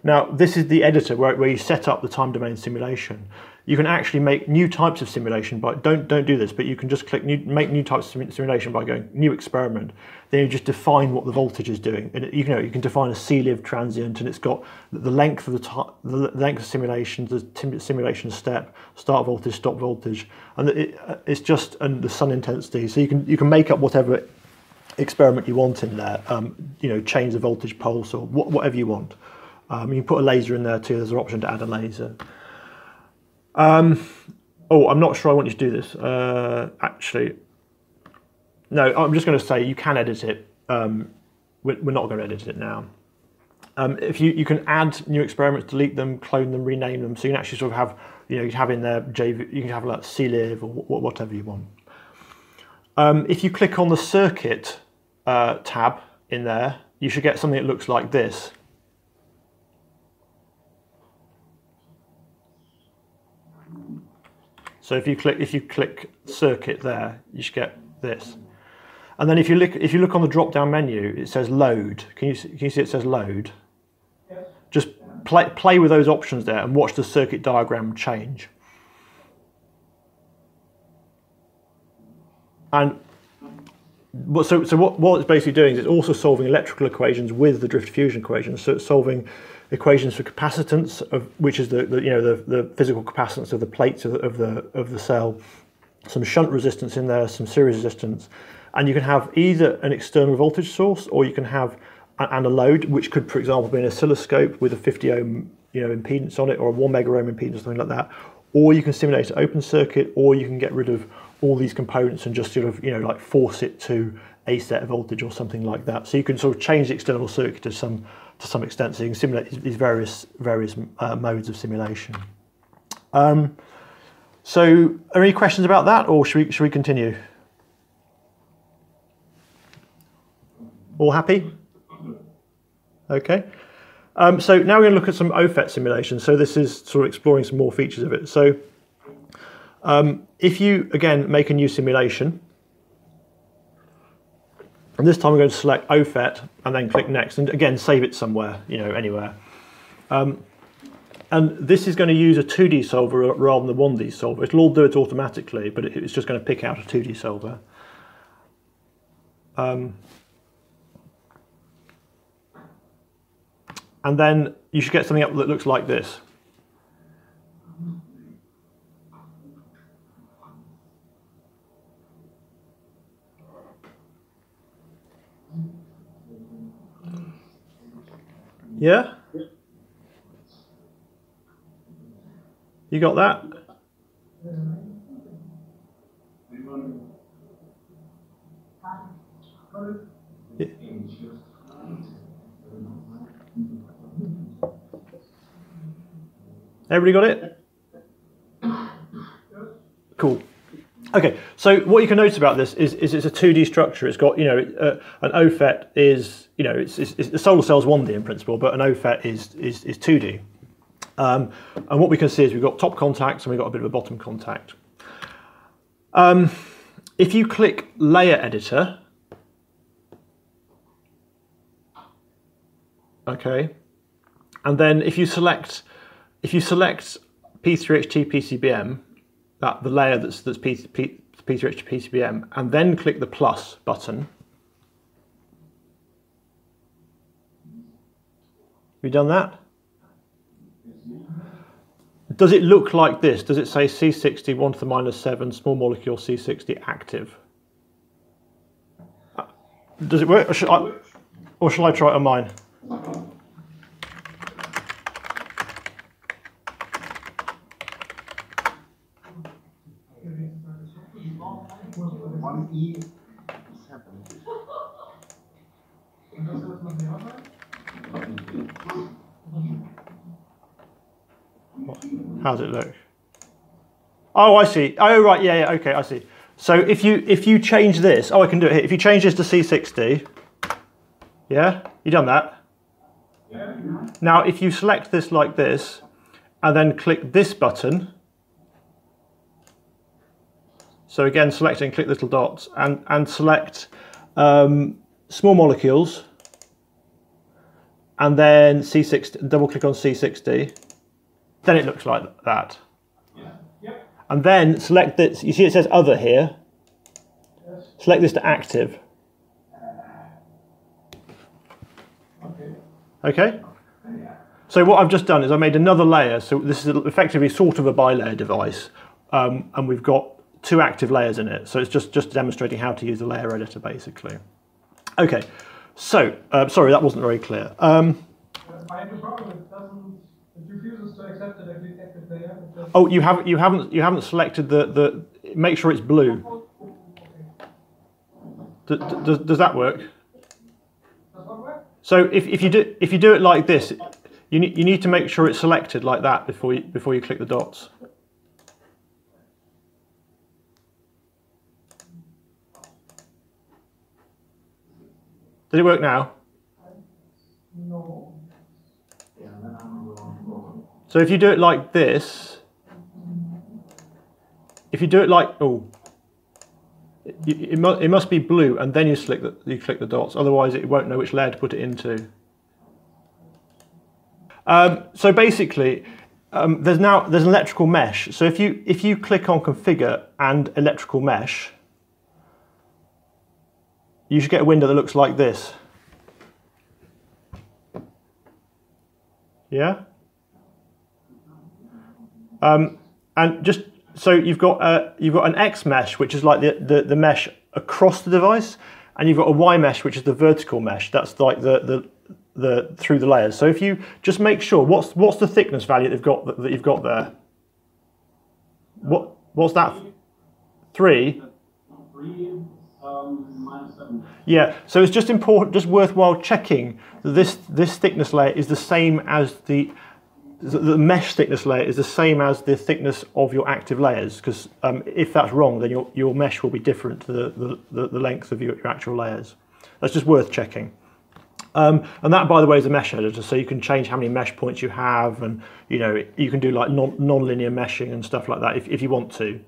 Now this is the editor where you set up the time domain simulation. You can actually make new types of simulation, but don't do this, but you can just click make new types of simulation by going new experiment. Then you just define what the voltage is doing. And you can define a C-live transient, and it's got the length of the length of simulation, the simulation step, start voltage, stop voltage, and it's just the sun intensity. So you can make up whatever experiment you want in there. Change the voltage pulse or whatever you want. You can put a laser in there too. There's an option to add a laser. I'm not sure I want you to do this. Actually, no, I'm just going to say you can edit it. We're not going to edit it now. If you can add new experiments, delete them, clone them, rename them, so you can actually sort of have, you can have in there JV, you can have like C-live or whatever you want. If you click on the circuit tab in there, you should get something that looks like this. So if you click circuit there, you should get this. And then if you look on the drop-down menu, it says load. Can you see it says load? Yes. Just play with those options there and watch the circuit diagram change. And so what it's basically doing is it's also solving electrical equations with the drift-diffusion equations. So it's solving equations for capacitance, which is the physical capacitance of the plates of the cell, some shunt resistance in there, some series resistance, and you can have either an external voltage source or you can have a load, which could, for example, be an oscilloscope with a 50 ohm impedance on it, or a 1 mega ohm impedance, something like that. Or you can simulate an open circuit, or you can get rid of all these components and just sort of like force it to a set voltage or something like that. So you can sort of change the external circuit to some extent, so you can simulate these various modes of simulation. So are any questions about that, or should we continue? All happy? Okay. So now we're going to look at some OFET simulations. So this is sort of exploring some more features of it. So if you, again, make a new simulation, and this time we're going to select OFET and then click next, and again save it somewhere, anywhere. And this is going to use a 2D solver rather than the 1D solver. It'll all do it automatically, but it's just going to pick out a 2D solver. And then you should get something up that looks like this. Yeah? You got that? Yeah. Everybody got it? Cool. Okay, so what you can notice about this is it's a 2D structure. It's got, an OFET is, the solar cell's 1D in principle, but an OFET is 2D. And what we can see is we've got top contacts and we've got a bit of a bottom contact. if you click Layer Editor, okay, and then if you select P3HT PCBM, the layer that's P3HT PCBM, and then click the plus button. Have you done that? Does it look like this? Does it say C60 1 to the -7 small molecule C60 active? Does it work, or shall I try it on mine? How does it look? Oh, I see. Oh, right. Yeah, yeah. Okay, I see. So if you change this, oh, I can do it here. If you change this to C60, yeah, you done that? Yeah. Now, if you select this like this, and then click this button, so again, select and click little dots, and select small molecules, and then C60, double click on C60, then it looks like that. Yeah. Yep. And then select this, you see it says other here, Yes. select this to active. Okay. Okay? So what I've just done is I made another layer, so this is effectively sort of a bilayer device, and we've got 2 active layers in it, so it's just demonstrating how to use the layer editor basically. Okay, so, sorry that wasn't very clear. I have a problem. It refuses to accept it every active layer. Oh, you haven't selected the make sure it's blue. Does that work? Does one work? So if you do it like this, you need to make sure it's selected like that before you click the dots. Did it work now? No. So if you do it like this, if you do it like, oh, it must be blue, and then you click the dots. Otherwise, it won't know which layer to put it into. So basically, there's an electrical mesh. So if you click on Configure and Electrical Mesh, you should get a window that looks like this. Yeah. And just so you've got an X mesh, which is like the mesh across the device, and you've got a Y mesh, which is the vertical mesh. That's like the through the layers. So if you just make sure, what's the thickness value that you've got there? What's that? 3. 3 -7. Yeah. So it's just worthwhile checking that this thickness layer is the same as the mesh thickness layer is the same as the thickness of your active layers, because if that's wrong, then your mesh will be different to the length of your actual layers. That's just worth checking. And that, by the way, is a mesh editor, so you can change how many mesh points you have, and you can do like non-linear meshing and stuff like that if you want to,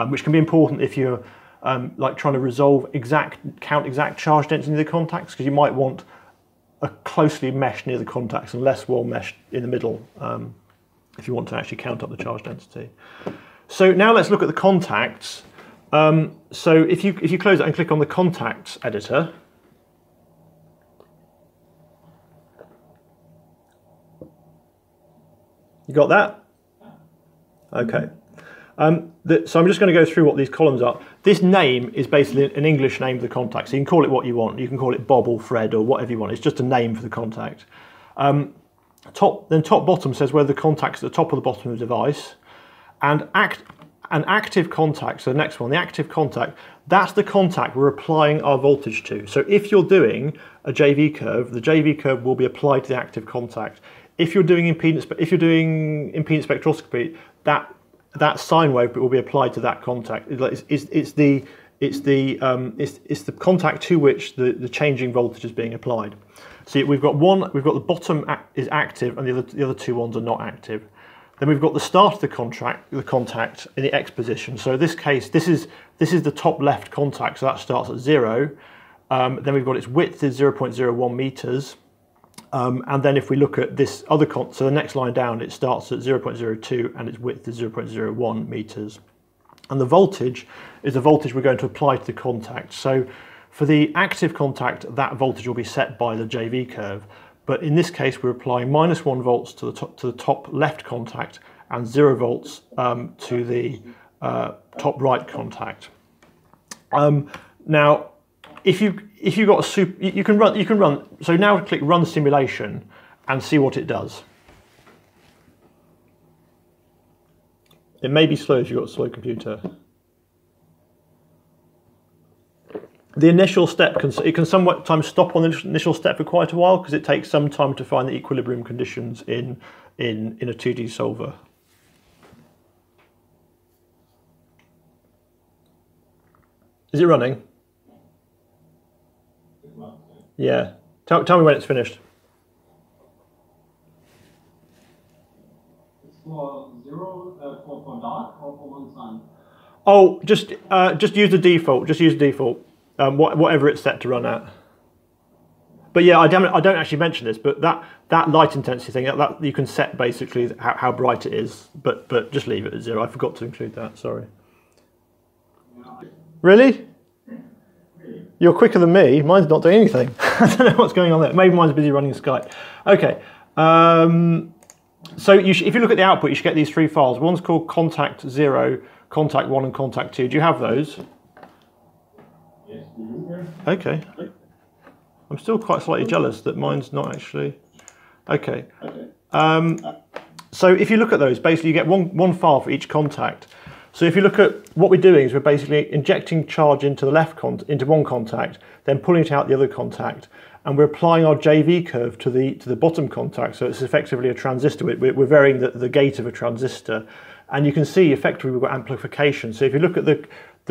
which can be important if you're like trying to count exact charge density of the contacts, because you might want a closely meshed near the contacts and less well meshed in the middle, if you want to actually count up the charge density. So now let's look at the contacts. So if you close it and click on the contacts editor, you got that? Okay. So I'm just going to go through what these columns are. This name is basically an English name of the contact, so you can call it what you want. You can call it Bob or Fred or whatever you want. It's just a name for the contact. Top bottom says where the contact's at the top or the bottom of the device. And an active contact, so the next one, the active contact, that's the contact we're applying our voltage to. So if you're doing a JV curve, the JV curve will be applied to the active contact. If you're doing impedance spectroscopy, that sine wave will be applied to that contact. It's the contact to which the changing voltage is being applied. So we've got the bottom is active and the other 2 ones are not active. Then we've got the start of the contact in the X position. So in this case, this is the top left contact, so that starts at 0. Then we've got its width is 0.01 meters. And then if we look at this other so the next line down, it starts at 0.02 and its width is 0.01 meters. And the voltage is the voltage we're going to apply to the contact. So for the active contact, that voltage will be set by the JV curve. But in this case, we're applying -1 volts to the top left contact and 0 volts to the top right contact. Now, if you got a you can run. So now click Run Simulation and see what it does. It may be slow if you've got a slow computer. The initial step it can sometimes stop on the initial step for quite a while because it takes some time to find the equilibrium conditions in a 2D solver. Is it running? Yeah. Tell me when it's finished. It's for zero, for dark or for one sun? Oh, just use the default. Just use the default. Whatever it's set to run at. But yeah, I don't actually mention this, but that light intensity thing, that you can set basically how bright it is, but just leave it at 0. I forgot to include that. Sorry. Really? You're quicker than me. Mine's not doing anything. I don't know what's going on there. Maybe mine's busy running Skype. Okay. So if you look at the output, you should get these 3 files. One's called contact 0, contact 1, and contact 2. Do you have those? Yes. Okay. I'm still quite slightly jealous that mine's not actually. Okay. So if you look at those, basically you get one file for each contact. So if you look at what we're doing is we're basically injecting charge into the into one contact, then pulling it out the other contact, and we're applying our JV curve to the bottom contact. So it's effectively a transistor. We're varying the gate of a transistor, and you can see effectively we've got amplification. So if you look at the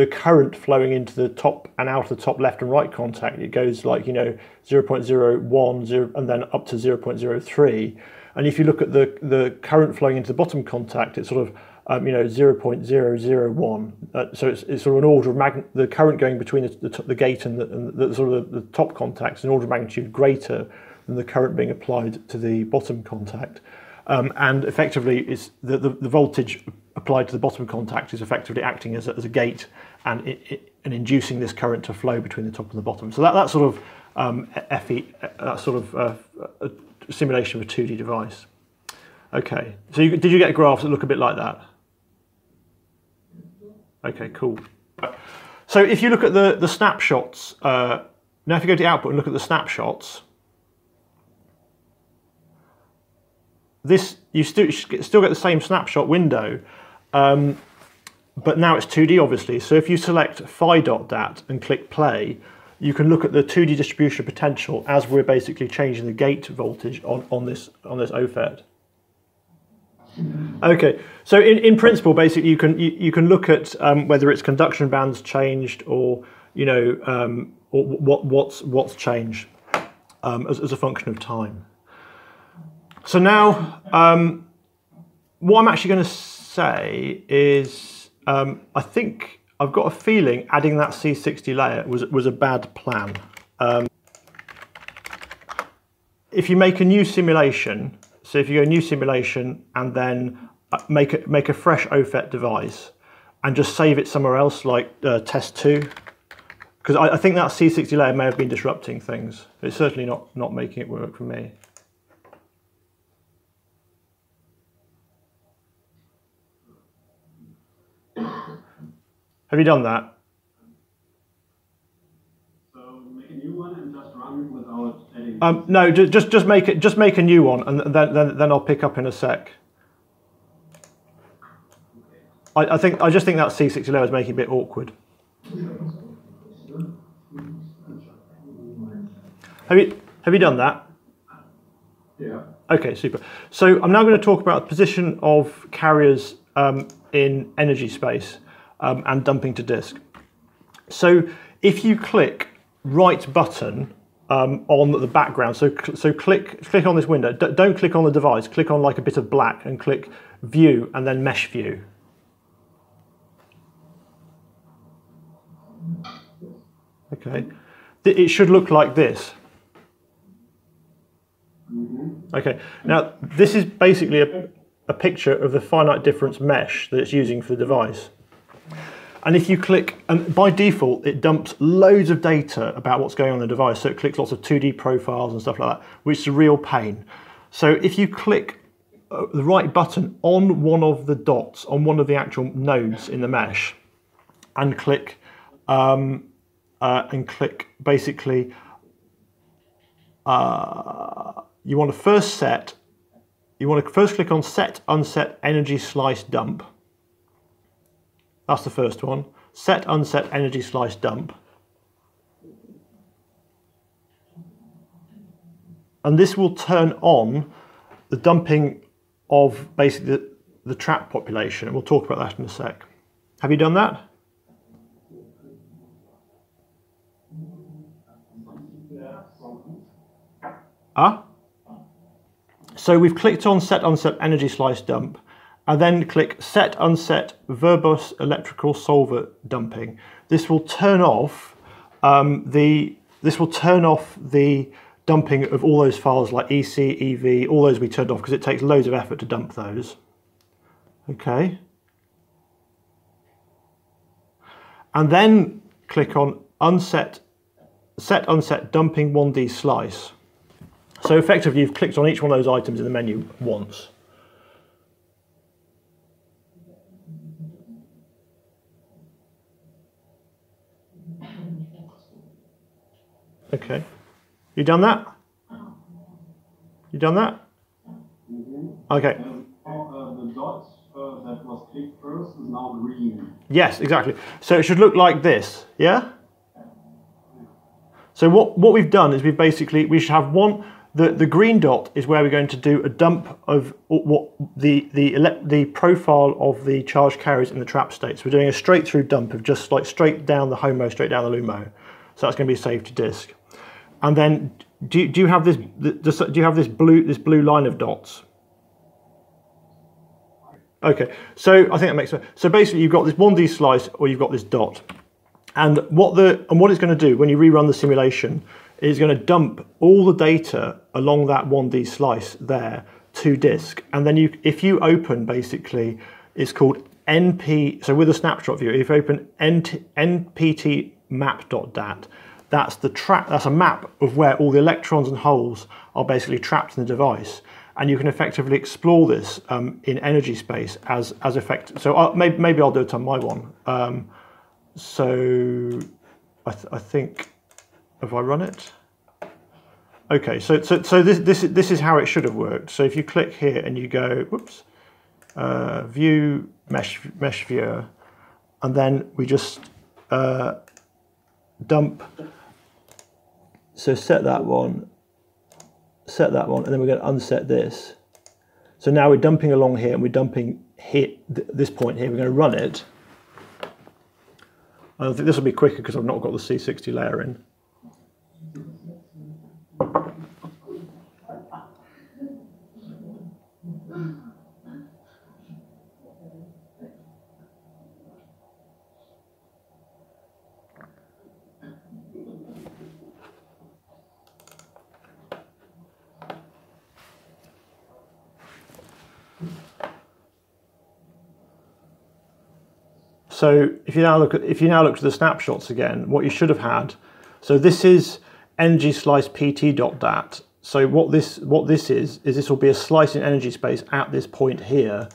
current flowing into the top and out of the top left and right contact, it goes like 0.01, and then up to 0.03. And if you look at the current flowing into the bottom contact, it's sort of 0.001. So it's sort of an order of magnitude. The current going between the gate and the sort of the top contacts is an order of magnitude greater than the current being applied to the bottom contact. And effectively, it's the voltage applied to the bottom contact is effectively acting as a gate and inducing this current to flow between the top and the bottom. So that's sort of that sort of a simulation of a 2D device. Okay, so did you get graphs that look a bit like that? Okay, cool. So if you look at the snapshots, now if you go to output and look at the snapshots, you still get the same snapshot window, but now it's 2D obviously. So if you select phi.dat and click play, you can look at the 2D distribution of potential as we're basically changing the gate voltage on this OFET. Okay, so in principle, basically, you can look at whether its conduction band's changed, or or what's changed as a function of time. So now, what I'm actually going to say is, I think I've got a feeling adding that C60 layer was a bad plan. If you make a new simulation. So if you go new simulation and then make a fresh OFET device and just save it somewhere else, like test 2, because I think that C60 layer may have been disrupting things. It's certainly not making it work for me. Have you done that? Make a new one and just run it without adding. No, just make a new one, and then I'll pick up in a sec. I just think that C60 layer is making it a bit awkward. Have you done that? Yeah. Okay, super. So I'm now going to talk about the position of carriers in energy space and dumping to disk. So if you click right button on the background. So click on this window. Don't click on the device. Click on like a bit of black and click View and then Mesh View. Okay. It should look like this. Okay. Now this is basically a picture of the finite difference mesh that it's using for the device. And if you click, and by default, it dumps loads of data about what's going on in the device. So it clicks lots of 2D profiles and stuff like that, which is a real pain. So if you click the right button on one of the dots, on one of the actual nodes in the mesh, and click basically, you want to first click on Set Unset Energy Slice Dump. That's the first one. Set Unset Energy Slice Dump. And this will turn on the dumping of basically the trap population. And we'll talk about that in a sec. Have you done that? So we've clicked on Set Unset Energy Slice Dump, and then click Set Unset Verbose Electrical Solver Dumping. This will turn off the dumping of all those files like EC, EV, all those we turned off because it takes loads of effort to dump those. Okay. And then click on Set Unset Dumping 1D Slice. So effectively you've clicked on each one of those items in the menu once. Okay. You done that? You done that? Okay. The dot that was clicked first is now green. Yes, exactly. So it should look like this, yeah? So what we've done is we should have the green dot is where we're going to do a dump of what the profile of the charge carriers in the trap state. So we're doing a straight through dump of just like straight down the HOMO, straight down the LUMO. So that's going to be saved to disk. And then do you have this blue line of dots? Okay, so I think that makes sense. So basically you've got this 1D slice or you've got this dot. And what it's going to do when you rerun the simulation is going to dump all the data along that 1D slice there to disk. And then if you open basically, it's called NP, so with a snapshot view, if you open npt map.dat, that's a map of where all the electrons and holes are basically trapped in the device. And you can effectively explore this in energy space as effective. So maybe I'll do it on my one. So I think, have I run it? Okay, so this is how it should have worked. So if you click here and you go, whoops, view mesh viewer, and then we just dump. So set that one, and then we're going to unset this. So now we're dumping along here, and we're dumping here, this point here. We're going to run it. I think this will be quicker because I've not got the C60 layer in. So if you now look at the snapshots again, what you should have had. So this is energy slice pt.dat. So what this is this will be a slice in energy space at this point here,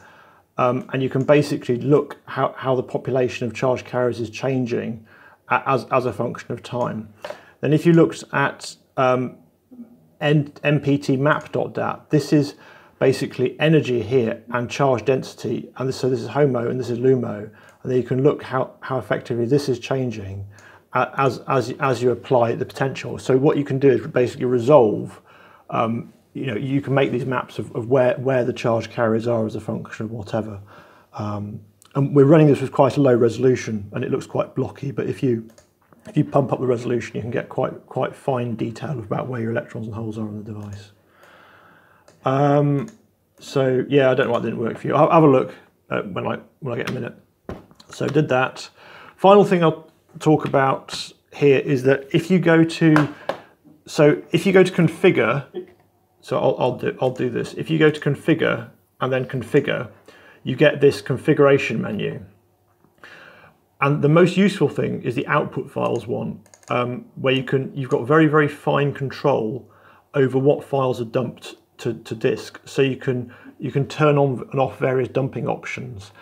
and you can basically look how the population of charge carriers is changing as a function of time. Then if you looked at npt map.dat, this is basically energy here and charge density, and so this is HOMO and this is LUMO. And then you can look how effectively this is changing as you apply the potential. So what you can do is basically resolve, you can make these maps of where the charge carriers are as a function of whatever. And we're running this with quite a low resolution and it looks quite blocky, but if you if you pump up the resolution, you can get quite fine detail about where your electrons and holes are on the device. So yeah, I don't know why it didn't work for you. I'll have a look when I get a minute. So did that. Final thing I'll talk about here is that if you go to configure, so I'll do this. If you go to configure and then configure, you get this configuration menu. And the most useful thing is the output files one, where you've got very fine control over what files are dumped to disk. So you can turn on and off various dumping options,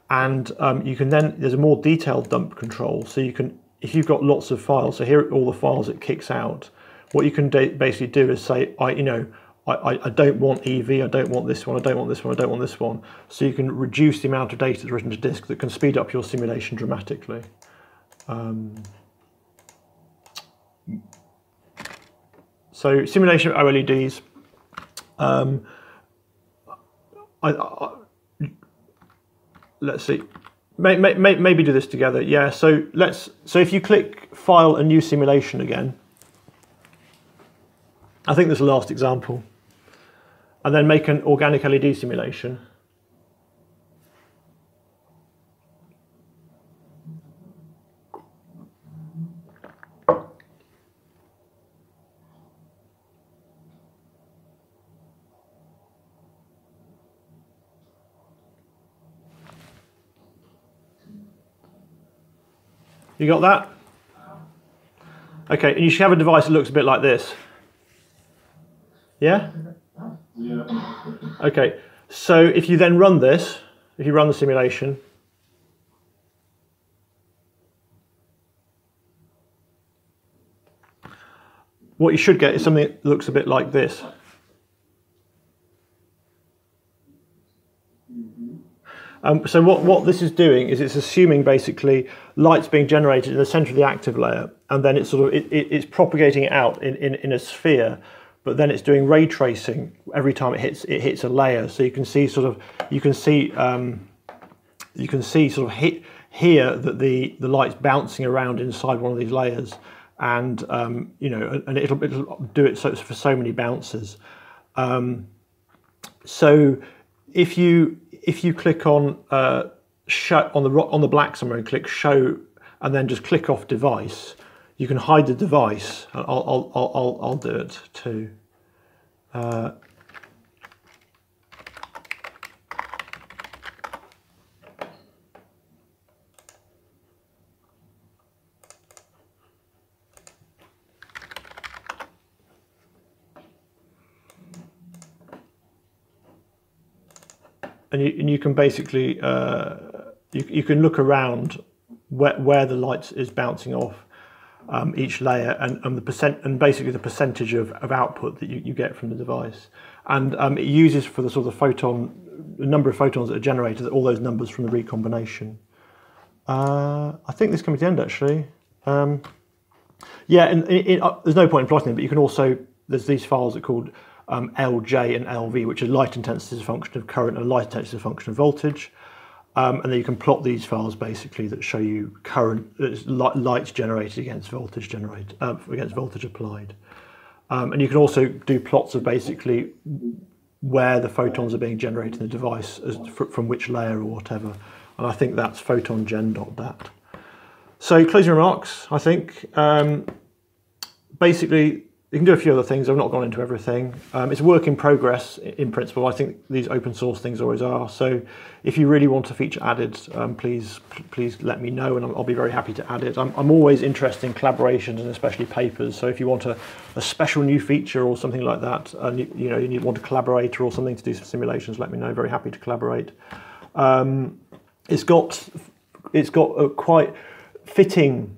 and you can then, there's a more detailed dump control. So you can, if you've got lots of files, so here are all the files it kicks out. What you can basically do is say, I don't want EV, I don't want this one, I don't want this one, I don't want this one. So you can reduce the amount of data that's written to disk that can speed up your simulation dramatically. So simulation of OLEDs. Let's see. Maybe do this together. Yeah. So if you click File and New Simulation again. I think this is the last example. And then make an organic LED simulation. You got that? Okay, and you should have a device that looks a bit like this. Yeah? Yeah. Okay, so if you then run this, if you run the simulation, what you should get is something that looks a bit like this. So what this is doing is it's assuming basically light's being generated in the center of the active layer, and then it's it's propagating it out in a sphere, but then it's doing ray tracing every time it hits a layer. So you can see here that the light's bouncing around inside one of these layers, and and it'll do it for so many bounces. So if you click on show on the black somewhere and click show, and then just click off device, you can hide the device. I'll do it too. And you can basically you can look around where the light is bouncing off each layer, and basically the percentage of output that you get from the device, and it uses for the sort of the number of photons that are generated, all those numbers from the recombination. I think this is coming to the end actually. Yeah, and there's no point in plotting them, but you can also, there's these files that are called LJ and LV, which are light intensity as a function of current and light intensity as a function of voltage. And then you can plot these files basically that show you current, light generated against voltage applied. And you can also do plots of basically where the photons are being generated in the device from which layer or whatever. And I think that's photongen.dat. So closing remarks, I think. Basically, you can do a few other things. I've not gone into everything. It's a work in progress in principle. I think these open source things always are. So if you really want a feature added, please let me know, and I'll be very happy to add it. I'm always interested in collaborations and especially papers. So if you want a special new feature or something like that, and you want a collaborator or something to do some simulations, let me know. Very happy to collaborate. It's got a quite fitting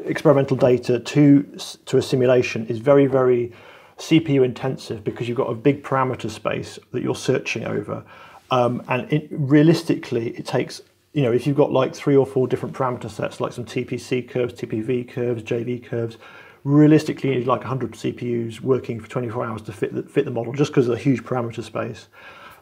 experimental data to a simulation is very CPU intensive, because you've got a big parameter space that you're searching over, and realistically it takes, if you've got like 3 or 4 different parameter sets, like some TPC curves, TPV curves, JV curves, realistically you need like 100 CPUs working for 24 hours to fit the model, just because of the huge parameter space.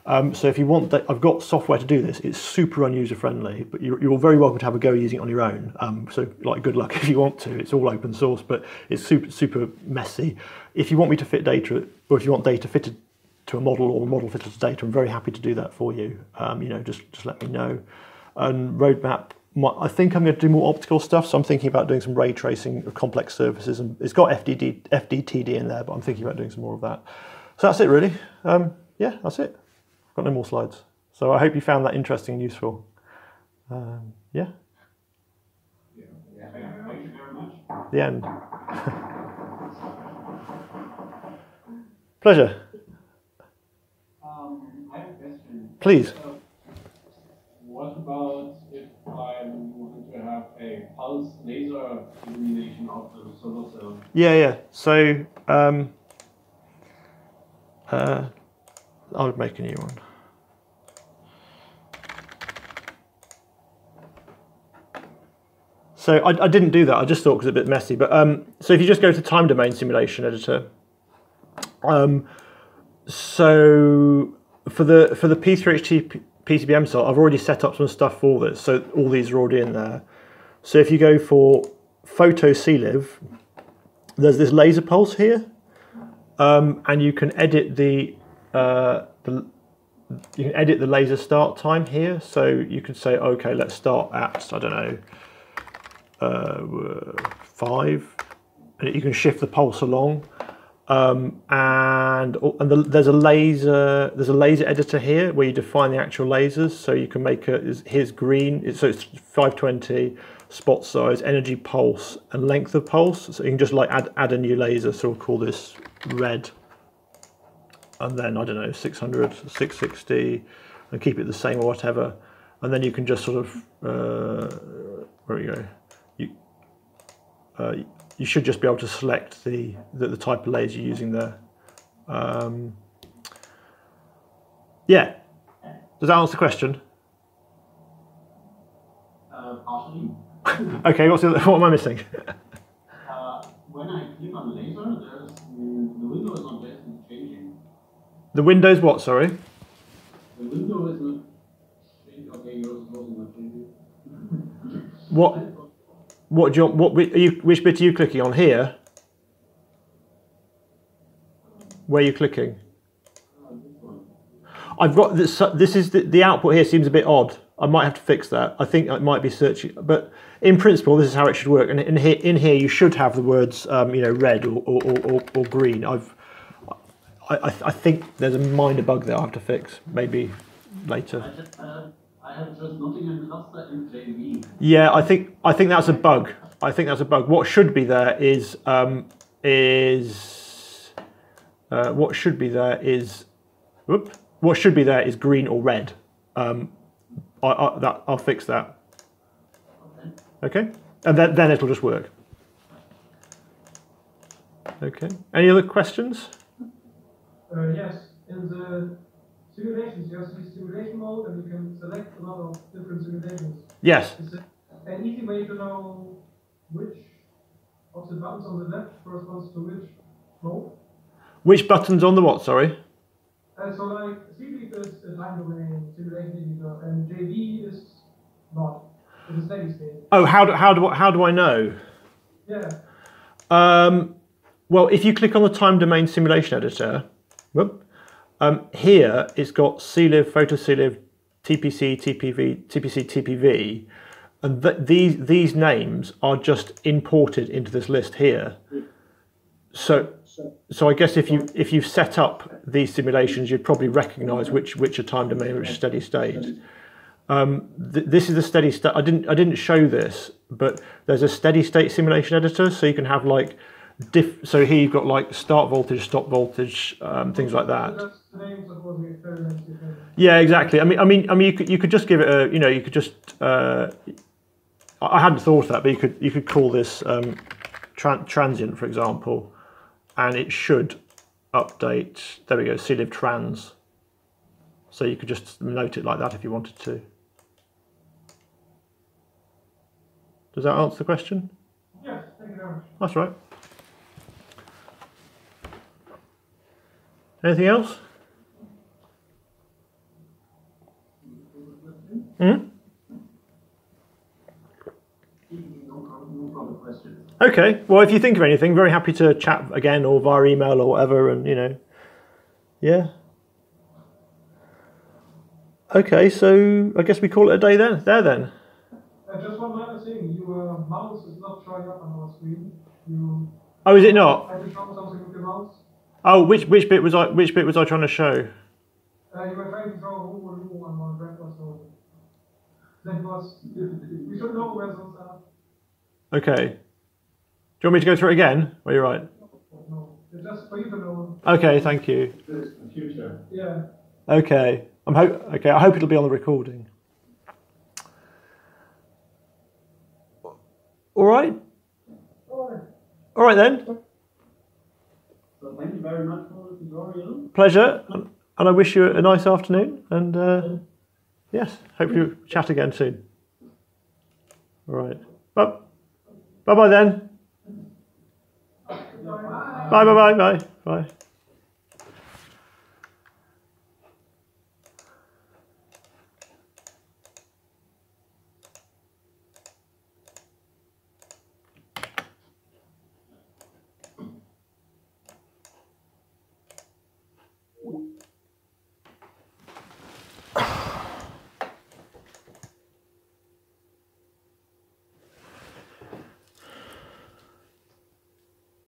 So if you want that, I've got software to do this. It's super user friendly, but you're very welcome to have a go using it on your own. So like, good luck if you want to. It's all open source, but it's super messy. If you want me to fit data, or if you want data fitted to a model or a model fitted to data, I'm very happy to do that for you. You know, just let me know. And roadmap, I think I'm going to do more optical stuff. So I'm thinking about doing some ray tracing of complex surfaces, and it's got FDTD in there, but I'm thinking about doing some more of that. So that's it really. Yeah, that's it. Got no more slides. So I hope you found that interesting and useful. Yeah. Yeah, thank you very much. The end. Pleasure. I have a question. Please. What about if I wanted to have a pulse laser illumination of the solar cell? Yeah. So I would make a new one. So I didn't do that. I just thought it was a bit messy. But so if you just go to time domain simulation editor, so for the P3HT PCBM cell, I've already set up some stuff for this. So all these are already in there. So if you go for photo CLIV, there's this laser pulse here, and you can edit the laser start time here. So you could say, okay, let's start at, I don't know, 5, and you can shift the pulse along, there's a laser editor here where you define the actual lasers. So you can make here's green, so it's 520 spot size, energy pulse, and length of pulse. So you can just like add a new laser. So we'll call this red, and then I don't know, 600, 660, and keep it the same or whatever. And then you can just sort of where we go. You should just be able to select the type of laser you're using there. Yeah. Does that answer the question? Partially. Okay. What am I missing? When I click on laser, the window is not basically changing. The window's what? Sorry. The window is not changing. Okay, yours is also not changing. What do you want? Which bit are you clicking on here? Where are you clicking? This one. I've got this. This is the output here seems a bit odd. I might have to fix that. I think it might be searching, but in principle, this is how it should work. And in here, you should have the words, you know, red or green. I think there's a minor bug there I have to fix. Maybe later. I have just nothing in cluster and JV. Yeah, I think that's a bug. I think that's a bug. What should be there is green or red. I'll fix that. Okay, and then it'll just work. Okay. Any other questions? Yes. In the simulations, you have the simulation mode, and you can select a lot of different simulations. Yes. Is it an easy way to know which of the buttons on the left corresponds to which mode? Which buttons on the what? Sorry. So like CLIV is a time domain simulation editor, and JV is not. It's a steady state. Oh, how do I know? Yeah. Well, if you click on the time domain simulation editor, here it's got CLIV, photo CLIV, TPC, TPV, and these names are just imported into this list here. So I guess if you've set up these simulations, you'd probably recognise which are time domain, which is steady state. This is the steady state. I didn't show this, but there's a steady state simulation editor, so you can have like so here you've got like start voltage, stop voltage, things like that. That's the names of all the experiments you can. Yeah, exactly. I mean, you could just give it a, you could just. I hadn't thought of that, but you could call this transient, for example, and it should update. There we go, CLIV trans. So you could just note it like that if you wanted to. Does that answer the question? Yes, thank you very much. That's right. Anything else? Okay. Well, if you think of anything, very happy to chat again or via email or whatever, and yeah. Okay, so I guess we call it a day then. Just one minor thing. Your mouse is not showing up on our screen. Oh, is it not? I can show something with your mouse. Oh, which bit was I trying to show? You were trying to draw a whole on one red or so. That was. We should know where those are. Okay. Do you want me to go through it again? Or you're right. No, it's just for you to know. Okay, thank you. This in the future. Yeah. Okay. Okay. I hope it'll be on the recording. All right. All right then. So thank you very much for the tutorial. Pleasure, and I wish you a nice afternoon. And yes, hope you chat again soon. All right. Bye bye then. Bye.